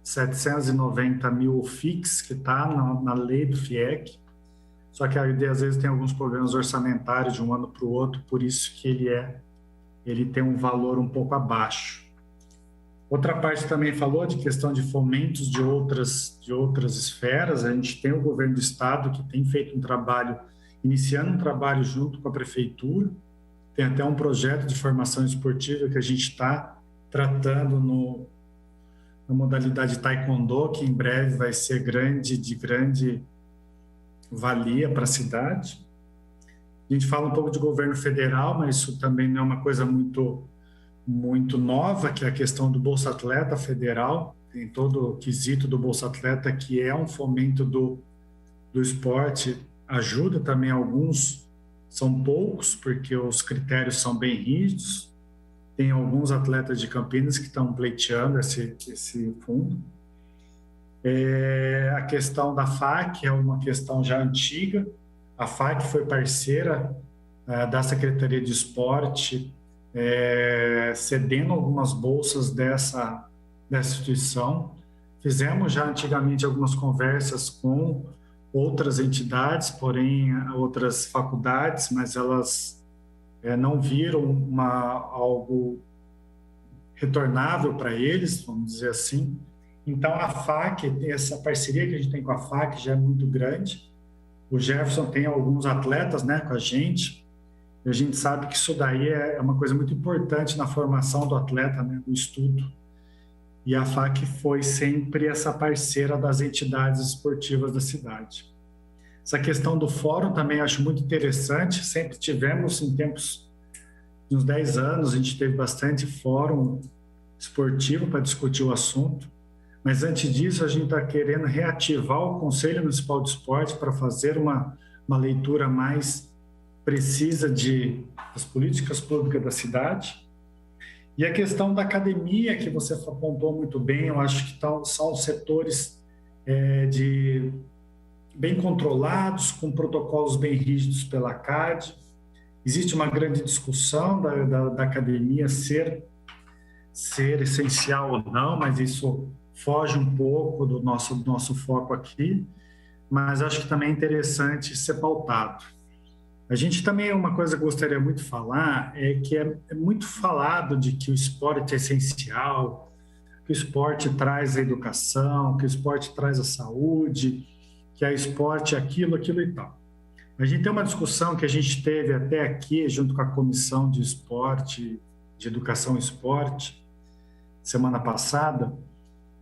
790 mil FIX, que está na lei do FIEC, só que às vezes tem alguns problemas orçamentários de um ano para o outro, por isso que ele tem um valor um pouco abaixo. Outra parte também falou de questão de fomentos de outras esferas. A gente tem o governo do estado que tem feito iniciando um trabalho junto com a prefeitura, tem até um projeto de formação esportiva que a gente está tratando na modalidade taekwondo, que em breve vai ser de grande valia para a cidade. A gente fala um pouco de governo federal, mas isso também não é uma coisa muito muito nova, que é a questão do Bolsa Atleta Federal. Tem todo o quesito do Bolsa Atleta, que é um fomento do esporte, ajuda também alguns, são poucos, porque os critérios são bem rígidos. Tem alguns atletas de Campinas que estão pleiteando esse fundo. A questão da FAC é uma questão já antiga. A FAC foi parceira da Secretaria de Esporte, cedendo algumas bolsas dessa instituição. Fizemos já antigamente algumas conversas com outras entidades, porém outras faculdades, mas elas não viram algo retornável para eles, vamos dizer assim. Então a FAC, essa parceria que a gente tem com a FAC já é muito grande. O Jefferson tem alguns atletas, né, com a gente. E a gente sabe que isso daí é uma coisa muito importante na formação do atleta, né, no estudo. E a FAC foi sempre essa parceira das entidades esportivas da cidade. Essa questão do fórum também acho muito interessante. Sempre tivemos, em tempos de uns 10 anos, a gente teve bastante fórum esportivo para discutir o assunto. Mas antes disso, a gente está querendo reativar o Conselho Municipal de Esporte para fazer uma leitura mais precisa das políticas públicas da cidade. E a questão da academia, que você apontou muito bem, eu acho que são setores bem controlados, com protocolos bem rígidos pela CAD. Existe uma grande discussão da academia ser essencial ou não, mas isso foge um pouco do nosso foco aqui, mas acho que também é interessante ser pautado. A gente também, uma coisa que eu gostaria muito de falar, é que é muito falado de que o esporte é essencial, que o esporte traz a educação, que o esporte traz a saúde, que o esporte é aquilo e tal. A gente tem uma discussão que a gente teve até aqui, junto com a Comissão de Esporte, de Educação e Esporte, semana passada,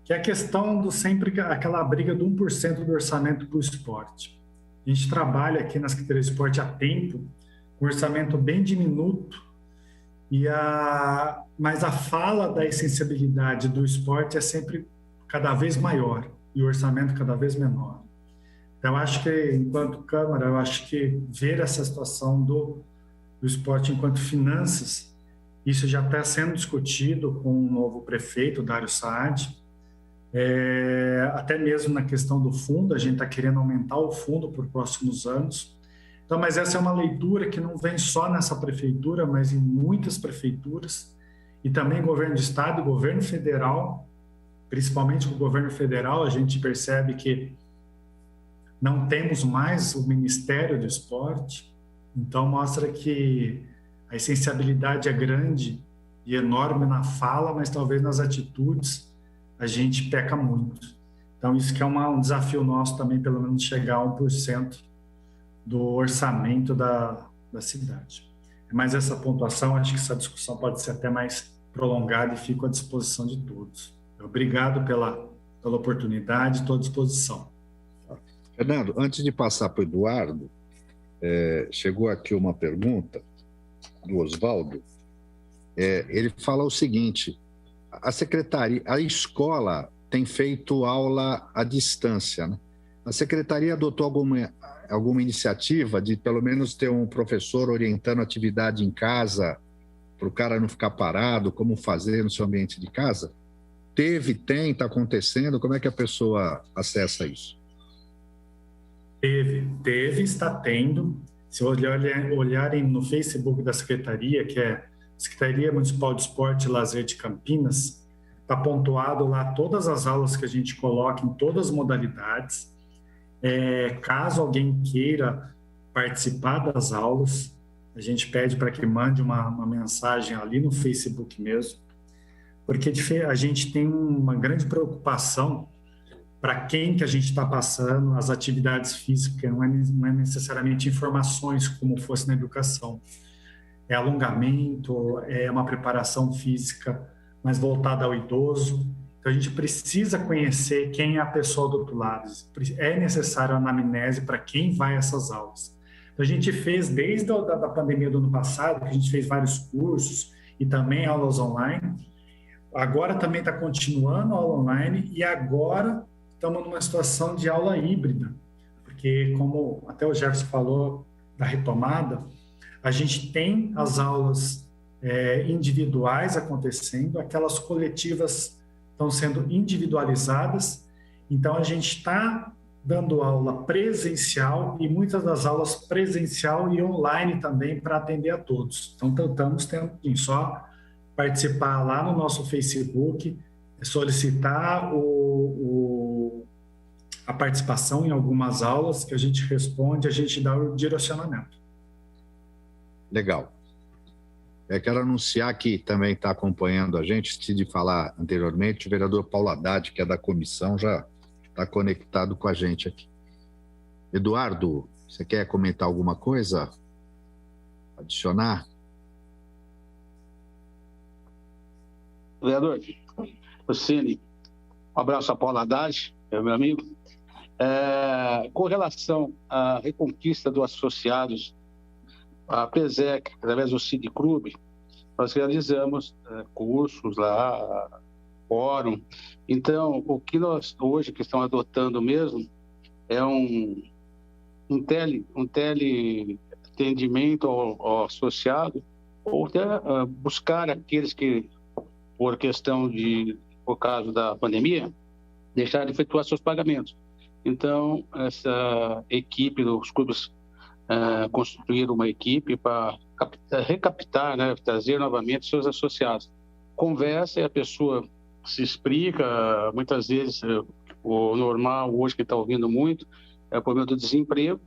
que é a questão sempre aquela briga do 1% do orçamento para o esporte. A gente trabalha aqui na Secretaria de Esporte há tempo, com um orçamento bem diminuto, mas a fala da essencialidade do esporte é sempre cada vez maior e o orçamento cada vez menor. Então, acho que, enquanto Câmara, eu acho que ver essa situação do esporte enquanto finanças, isso já está sendo discutido com o novo prefeito, Dário Saad, até mesmo na questão do fundo, a gente está querendo aumentar o fundo por próximos anos. Então, mas essa é uma leitura que não vem só nessa prefeitura, mas em muitas prefeituras, e também governo de estado e governo federal, principalmente com o governo federal, a gente percebe que não temos mais o Ministério do Esporte, então mostra que a essencialidade é grande e enorme na fala, mas talvez nas atitudes a gente peca muito. Então, isso que é um desafio nosso também, pelo menos chegar a 1% do orçamento da cidade. Mas essa pontuação, acho que essa discussão pode ser até mais prolongada e fico à disposição de todos. Obrigado pela oportunidade, estou à disposição. Fernando, antes de passar para o Eduardo, chegou aqui uma pergunta do Oswaldo. Ele fala o seguinte: a escola tem feito aula à distância, né? A secretaria adotou alguma iniciativa de pelo menos ter um professor orientando a atividade em casa, para o cara não ficar parado, como fazer no seu ambiente de casa? Tem, está acontecendo? Como é que a pessoa acessa isso? Teve, está tendo. Se olharem no Facebook da secretaria, que é Secretaria Municipal de Esporte e Lazer de Campinas, está pontuado lá todas as aulas que a gente coloca em todas as modalidades. Caso alguém queira participar das aulas, a gente pede para que mande uma mensagem ali no Facebook mesmo, porque a gente tem uma grande preocupação para quem que a gente está passando as atividades físicas, não é necessariamente informações como fosse na educação. É alongamento, é uma preparação física mais voltada ao idoso. Então, a gente precisa conhecer quem é a pessoa do outro lado. É necessário a anamnese para quem vai a essas aulas. Então, a gente fez, desde a pandemia do ano passado, que a gente fez vários cursos, e também aulas online. Agora também está continuando a aula online e agora estamos numa situação de aula híbrida, porque como até o Jefferson falou da retomada, a gente tem as aulas individuais acontecendo, aquelas coletivas estão sendo individualizadas, então a gente está dando aula presencial e muitas das aulas presencial e online também para atender a todos. Então estamos tendo só participar lá no nosso Facebook, solicitar a participação em algumas aulas que a gente responde, a gente dá o direcionamento. Legal. Eu quero anunciar que também está acompanhando a gente, esqueci de falar anteriormente, o vereador Paulo Haddad, que é da comissão, já está conectado com a gente aqui. Eduardo, você quer comentar alguma coisa? Adicionar? Vereador Rossini, um abraço a Paulo Haddad, meu amigo. Com relação à reconquista dos associados, a PESEC, através do CID Clube, nós realizamos cursos lá, fórum. Então, o que nós hoje que estamos adotando mesmo é um teleatendimento ao associado, ou até buscar aqueles que, por caso da pandemia, deixaram de efetuar seus pagamentos. Então, essa equipe dos clubes construíram uma equipe para recaptar, né, trazer novamente seus associados. Conversa e a pessoa se explica, muitas vezes o normal hoje que está ouvindo muito é o problema do desemprego,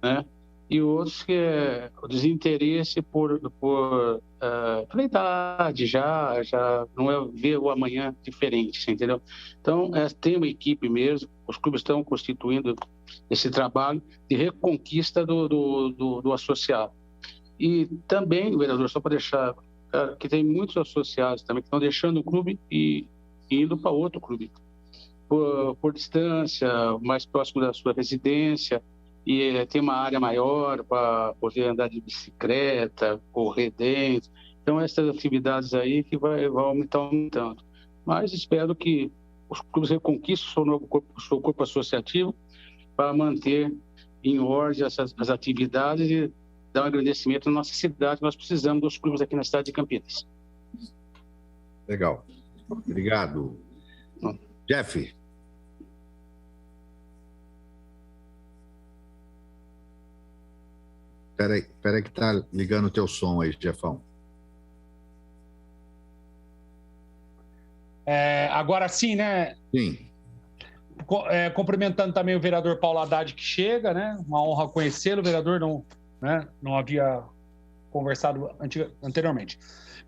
né? E outros que é o desinteresse por idade, já não é ver o amanhã diferente, entendeu? Então, tem uma equipe mesmo, os clubes estão constituindo esse trabalho de reconquista do associado. E também, vereador, só para deixar claro, que tem muitos associados também que estão deixando o clube e indo para outro clube, por distância, mais próximo da sua residência, e tem uma área maior para poder andar de bicicleta, correr dentro. Então, essas atividades aí que vai aumentando. Mas espero que os clubes reconquistem o seu corpo associativo para manter em ordem as atividades e dar um agradecimento na nossa cidade. Nós precisamos dos clubes aqui na cidade de Campinas. Legal. Obrigado. Jeff. Espera aí que tá ligando o teu som aí, Jeffão. Agora sim, né? Sim. Cumprimentando também o vereador Paulo Haddad que chega, né? Uma honra conhecê-lo, o vereador não havia conversado anteriormente.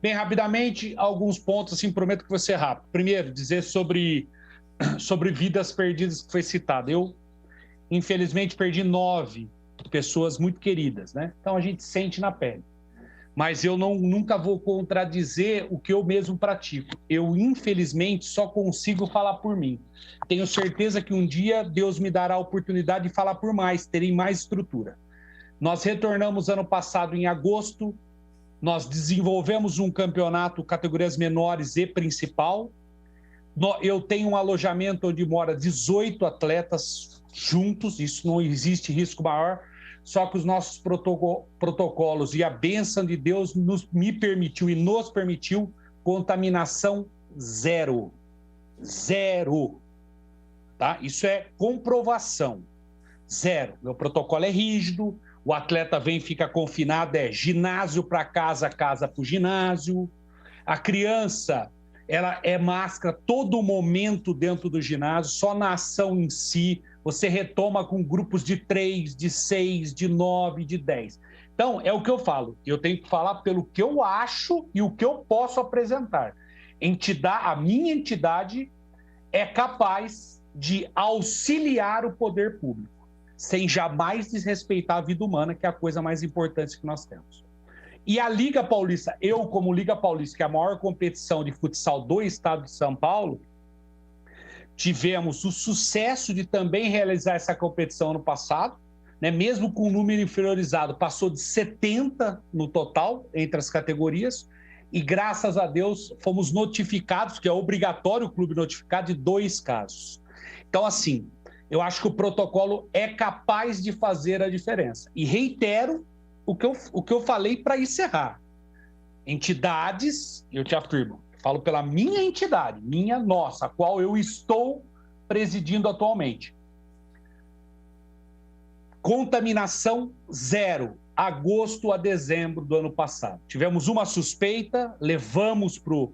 Bem, rapidamente, alguns pontos, assim, prometo que vou ser rápido. Primeiro, dizer sobre vidas perdidas que foi citado. Eu, infelizmente, perdi 9 pessoas muito queridas, né? Então a gente sente na pele. Mas eu nunca vou contradizer o que eu mesmo pratico. Eu, infelizmente, só consigo falar por mim. Tenho certeza que um dia Deus me dará a oportunidade de falar por mais, terei mais estrutura. Nós retornamos ano passado em agosto, nós desenvolvemos um campeonato categorias menores e principal. Eu tenho um alojamento onde mora 18 atletas juntos, isso não existe risco maior, só que os nossos protocolos e a bênção de Deus me permitiu e nos permitiu contaminação zero. Zero. Tá? Isso é comprovação. Zero. Meu protocolo é rígido, o atleta vem e fica confinado, ginásio para casa, casa para o ginásio. A criança, ela é máscara todo momento dentro do ginásio, só na ação em si. Você retoma com grupos de 3, de 6, de 9, de 10. Então, é o que eu falo. Eu tenho que falar pelo que eu acho e o que eu posso apresentar. A minha entidade é capaz de auxiliar o poder público, sem jamais desrespeitar a vida humana, que é a coisa mais importante que nós temos. E a Liga Paulista, eu como Liga Paulista, que é a maior competição de futsal do estado de São Paulo, tivemos o sucesso de também realizar essa competição ano passado, né? Mesmo com um número inferiorizado, passou de 70 no total entre as categorias, e graças a Deus fomos notificados, que é obrigatório o clube notificar, de 2 casos. Então, assim, eu acho que o protocolo é capaz de fazer a diferença. E reitero o que eu falei para encerrar. Entidades, eu te afirmo, falo pela minha entidade, nossa, a qual eu estou presidindo atualmente. Contaminação zero, agosto a dezembro do ano passado. Tivemos uma suspeita, levamos para o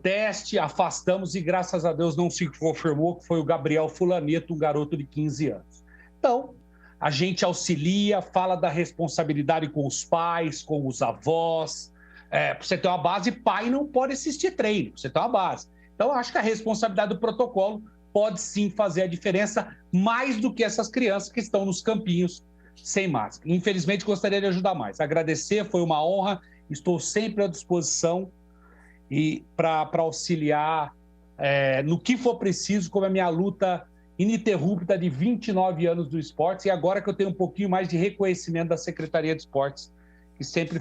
teste, afastamos e graças a Deus não se confirmou que foi o Gabriel Fulaneto, um garoto de 15 anos. Então, a gente auxilia, fala da responsabilidade com os pais, com os avós. Para você ter uma base, pai não pode assistir treino, para você ter uma base. Então, acho que a responsabilidade do protocolo pode sim fazer a diferença, mais do que essas crianças que estão nos campinhos sem máscara. Infelizmente, gostaria de ajudar mais. Agradecer, foi uma honra, estou sempre à disposição e para auxiliar no que for preciso, como a minha luta ininterrupta de 29 anos do esporte, e agora que eu tenho um pouquinho mais de reconhecimento da Secretaria de Esportes, que sempre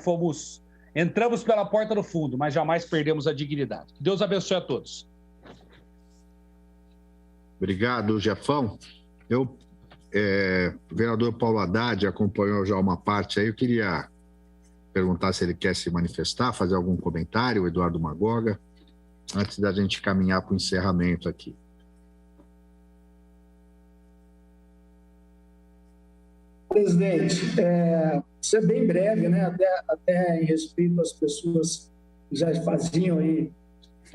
entramos pela porta do fundo, mas jamais perdemos a dignidade. Deus abençoe a todos. Obrigado, Jefão. O vereador Paulo Haddad acompanhou já uma parte aí, eu queria perguntar se ele quer se manifestar, fazer algum comentário, o Eduardo Magoga, antes da gente caminhar para o encerramento aqui. Presidente, ser bem breve, né? Até em respeito às pessoas que já faziam aí,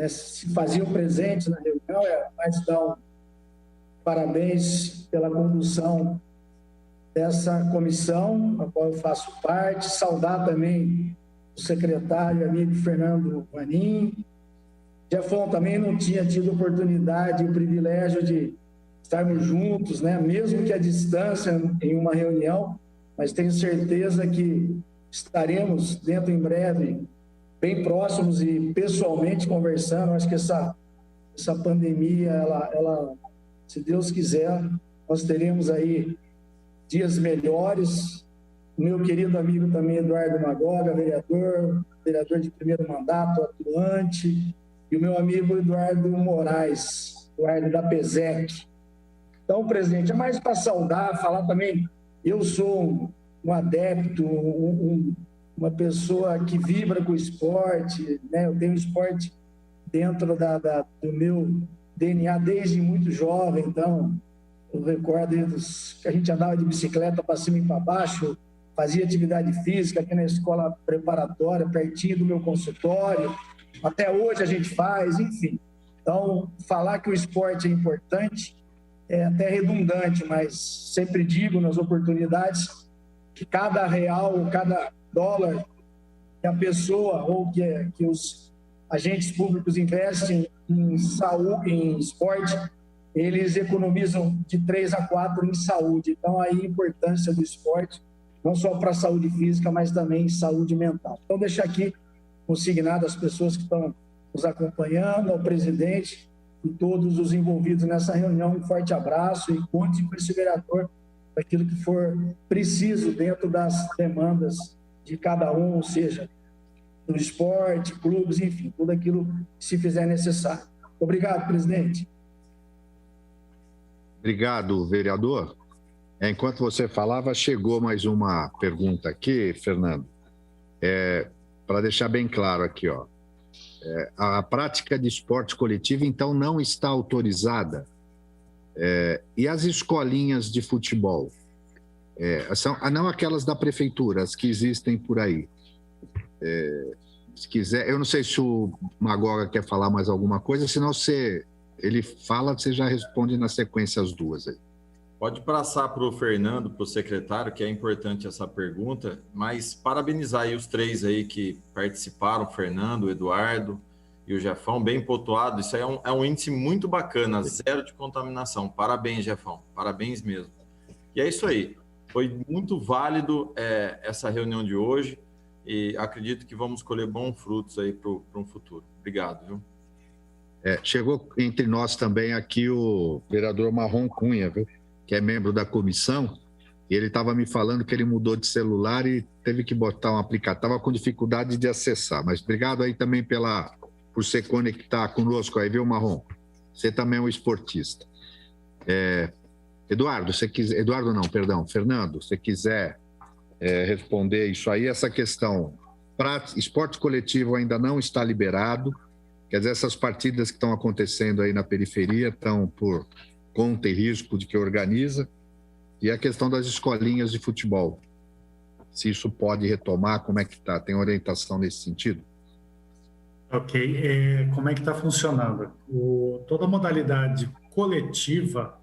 se faziam presentes na reunião, mais dar um parabéns pela condução dessa comissão, a qual eu faço parte, saudar também o secretário amigo Fernando Vanin. Jefão também não tinha tido oportunidade e o privilégio de estarmos juntos, né? Mesmo que à distância, em uma reunião, mas tenho certeza que estaremos dentro em breve, bem próximos e pessoalmente conversando. Acho que essa pandemia, ela, se Deus quiser, nós teremos aí dias melhores. O meu querido amigo também, Eduardo Magoga, vereador de primeiro mandato, atuante, e o meu amigo Eduardo Moraes, Eduardo da PESEC. Então, presidente, é mais para saudar, falar também, eu sou um adepto, uma pessoa que vibra com o esporte, né? Eu tenho esporte dentro do meu DNA desde muito jovem, então eu recordo que a gente andava de bicicleta para cima e para baixo, fazia atividade física aqui na escola preparatória, pertinho do meu consultório, até hoje a gente faz, enfim. Então, falar que o esporte é importante é até redundante, mas sempre digo nas oportunidades que cada real, cada dólar que a pessoa ou que os agentes públicos investem em saúde, em esporte, eles economizam de 3 a 4 em saúde. Então, aí a importância do esporte, não só para a saúde física, mas também saúde mental. Então, deixar aqui consignado às pessoas que estão nos acompanhando, ao presidente e todos os envolvidos nessa reunião, um forte abraço e conte com esse vereador para aquilo que for preciso dentro das demandas de cada um, ou seja, do esporte, clubes, enfim, tudo aquilo que se fizer necessário. Obrigado, presidente. Obrigado, vereador. Enquanto você falava, chegou mais uma pergunta aqui, Fernando. Para deixar bem claro aqui, ó. A prática de esporte coletivo, então, não está autorizada. E as escolinhas de futebol? Não aquelas da prefeitura, as que existem por aí. Se quiser, eu não sei se o Magoga quer falar mais alguma coisa, senão ele fala, você já responde na sequência as duas aí. Pode passar para o Fernando, para o secretário, que é importante essa pergunta, mas parabenizar aí os 3 aí que participaram, o Fernando, o Eduardo e o Jefão, bem pontuado. Isso aí é um índice muito bacana, 0 de contaminação. Parabéns, Jefão, parabéns mesmo. E é isso aí, foi muito válido essa reunião de hoje e acredito que vamos colher bons frutos aí para um futuro. Obrigado, viu? Chegou entre nós também aqui o vereador Marrom Cunha, viu? Que é membro da comissão, E ele estava me falando que ele mudou de celular e teve que botar um aplicativo. Estava com dificuldade de acessar. Mas obrigado aí também por se conectar conosco aí, viu, Marrom? Você também é um esportista. Fernando, se você quiser responder isso aí, essa questão, esporte coletivo ainda não está liberado, quer dizer, essas partidas que estão acontecendo aí na periferia estão por conta e risco de quem organiza, e a questão das escolinhas de futebol, se isso pode retomar, como é que está? Tem orientação nesse sentido? Ok, como é que está funcionando? Toda modalidade coletiva,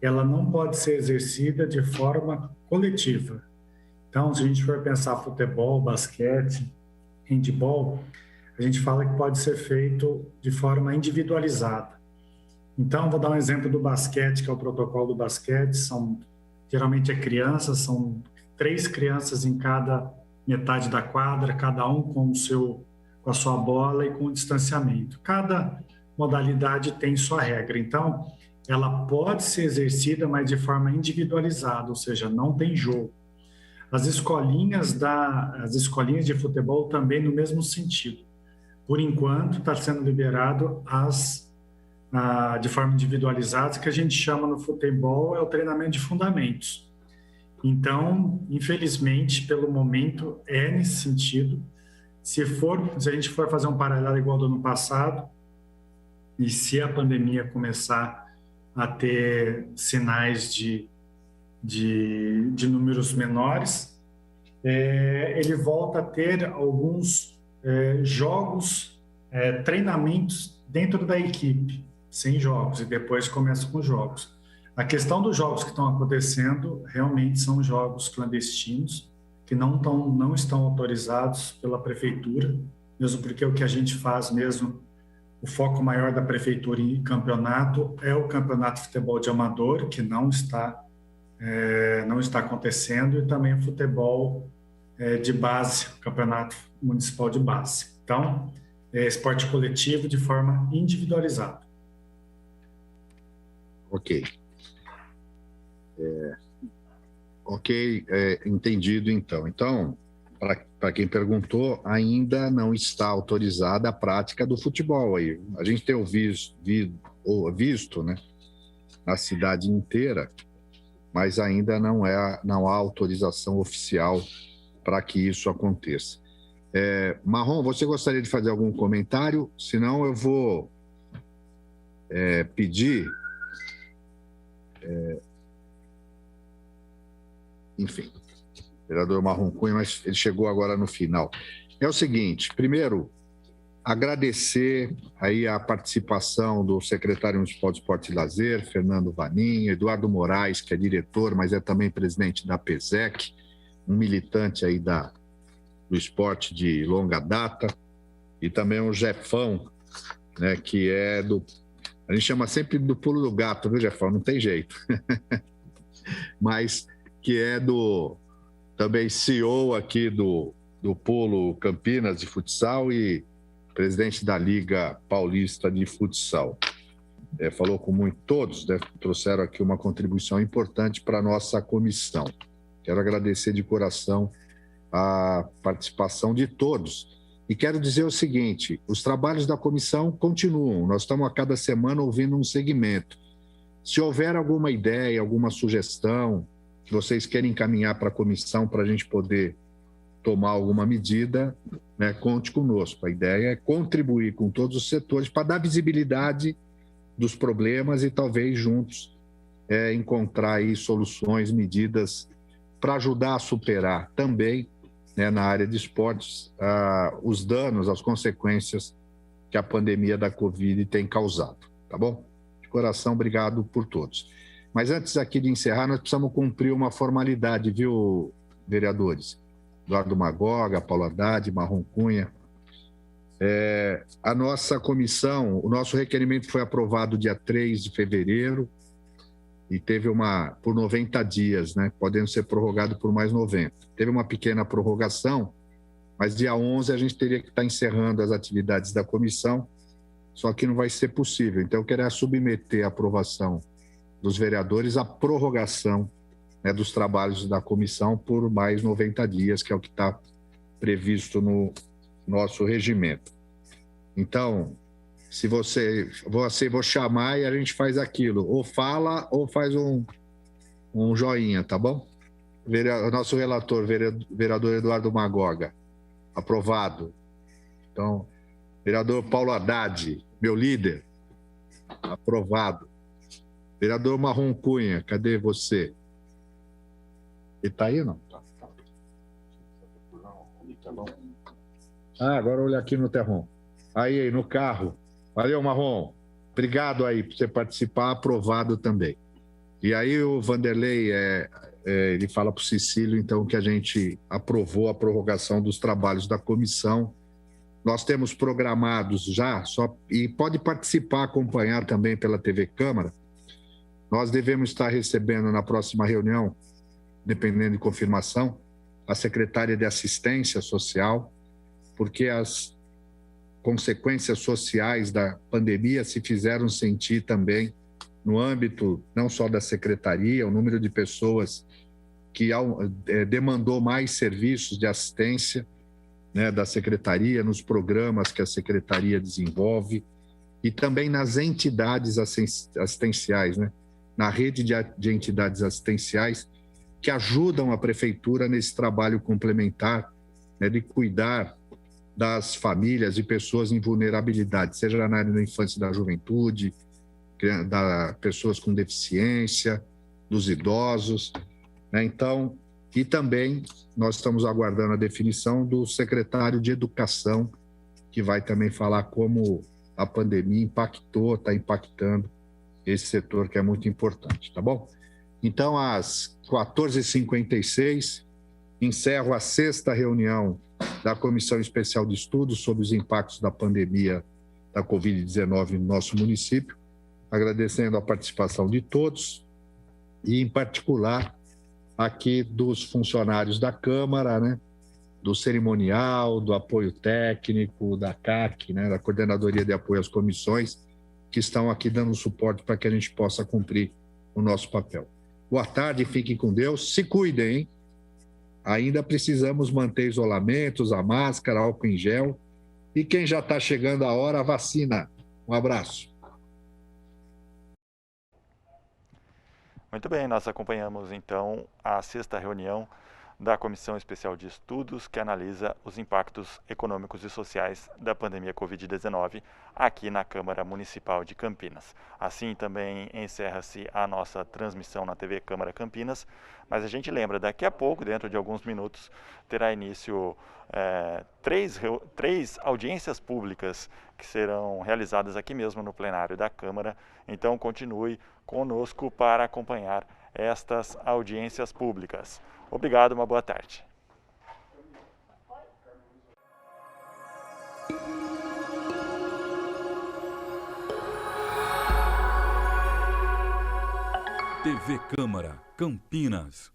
ela não pode ser exercida de forma coletiva. Então, se a gente for pensar futebol, basquete, handebol, a gente fala que pode ser feito de forma individualizada. Então, vou dar um exemplo do basquete, que é o protocolo do basquete. Geralmente crianças, são 3 crianças em cada metade da quadra, cada um com a sua bola e com o distanciamento. Cada modalidade tem sua regra. Então, ela pode ser exercida, mas de forma individualizada, ou seja, não tem jogo. As escolinhas de futebol também no mesmo sentido. Por enquanto, está sendo liberado de forma individualizada, que a gente chama no futebol é o treinamento de fundamentos. Então, infelizmente, pelo momento, é nesse sentido. Se a gente for fazer um paralelo igual do ano passado, e se a pandemia começar a ter sinais de números menores, ele volta a ter alguns jogos, treinamentos dentro da equipe, sem jogos, e depois começa com jogos. A questão dos jogos que estão acontecendo realmente são jogos clandestinos, que não estão autorizados pela prefeitura, mesmo porque o que a gente faz mesmo, o foco maior da prefeitura em campeonato é o campeonato de futebol de amador, que não está acontecendo, e também o futebol de base, o campeonato municipal de base. Então, esporte coletivo de forma individualizada. Ok. Entendido, então. Então, para quem perguntou, ainda não está autorizada a prática do futebol aí. A gente tem visto, né, na cidade inteira, mas ainda não há autorização oficial para que isso aconteça. Marrom, você gostaria de fazer algum comentário? Senão eu vou pedir... enfim, vereador Marrom Cunha, mas ele chegou agora no final. É o seguinte, primeiro, agradecer aí a participação do secretário municipal de Esporte e Lazer, Fernando Vanin, Eduardo Moraes, que é diretor, mas é também presidente da PESEC, um militante aí do esporte de longa data, e também o Jefão, né, que é a gente chama sempre do pulo do gato, viu, Jefão? Não tem jeito. Mas que é também CEO aqui do Polo Campinas de futsal e presidente da Liga Paulista de Futsal. Falou com todos, né, trouxeram aqui uma contribuição importante para a nossa comissão. Quero agradecer de coração a participação de todos. E quero dizer o seguinte, os trabalhos da comissão continuam, nós estamos a cada semana ouvindo um segmento. Se houver alguma ideia, alguma sugestão que vocês querem encaminhar para a comissão para a gente poder tomar alguma medida, né, conte conosco. A ideia é contribuir com todos os setores para dar visibilidade dos problemas e talvez juntos encontrar aí soluções, medidas para ajudar a superar também, né, na área de esportes, os danos, as consequências que a pandemia da Covid tem causado, tá bom? De coração, obrigado por todos. Mas antes aqui de encerrar, nós precisamos cumprir uma formalidade, viu, vereadores? Eduardo Magoga, Paulo Haddad, Marrom Cunha. A nossa comissão, o nosso requerimento foi aprovado dia 3 de fevereiro e teve por 90 dias, né, podendo ser prorrogado por mais 90. Teve uma pequena prorrogação, mas dia 11 a gente teria que estar encerrando as atividades da comissão, só que não vai ser possível. Então, eu queria submeter a aprovação dos vereadores à prorrogação, dos trabalhos da comissão por mais 90 dias, que é o que está previsto no nosso regimento. Então, se você vou chamar e a gente faz aquilo, ou fala ou faz um joinha, tá bom? O nosso relator, vereador Eduardo Magoga, aprovado. Então, vereador Paulo Haddad, meu líder, aprovado. Vereador Marrom Cunha, cadê você? Ele está aí ou não? Agora olha aqui no Terron. Aí, no carro. Valeu, Marrom. Obrigado aí por você participar, aprovado também. E aí o Vanderlei, ele fala para o Cecílio, então, que a gente aprovou a prorrogação dos trabalhos da comissão. Nós temos programados já, e pode participar, acompanhar também pela TV Câmara. Nós devemos estar recebendo na próxima reunião, dependendo de confirmação, a secretária de Assistência Social, porque as consequências sociais da pandemia se fizeram sentir também no âmbito não só da secretaria, o número de pessoas que demandou mais serviços de assistência, né, da secretaria, nos programas que a secretaria desenvolve e também nas entidades assistenciais, né, na rede de entidades assistenciais que ajudam a prefeitura nesse trabalho complementar, né, de cuidar das famílias e pessoas em vulnerabilidade, seja na área da infância e da juventude, das pessoas com deficiência, dos idosos, né? Então, e também nós estamos aguardando a definição do secretário de Educação, que vai também falar como a pandemia está impactando esse setor que é muito importante, tá bom? Então, às 14h56, encerro a 6ª reunião da Comissão Especial de Estudos sobre os impactos da pandemia da Covid-19 no nosso município, agradecendo a participação de todos e, em particular, aqui dos funcionários da Câmara, né, do cerimonial, do apoio técnico, da CAC, né, da Coordenadoria de Apoio às Comissões, que estão aqui dando suporte para que a gente possa cumprir o nosso papel. Boa tarde, fiquem com Deus, se cuidem, hein? Ainda precisamos manter isolamentos, a máscara, álcool em gel. E quem já está chegando a hora, a vacina. Um abraço. Muito bem, nós acompanhamos então a 6ª reunião da Comissão Especial de Estudos, que analisa os impactos econômicos e sociais da pandemia Covid-19 aqui na Câmara Municipal de Campinas. Assim também encerra-se a nossa transmissão na TV Câmara Campinas, mas a gente lembra, daqui a pouco, dentro de alguns minutos, terá início três audiências públicas que serão realizadas aqui mesmo no plenário da Câmara. Então continue conosco para acompanhar estas audiências públicas. Obrigado, uma boa tarde. TV Câmara Campinas.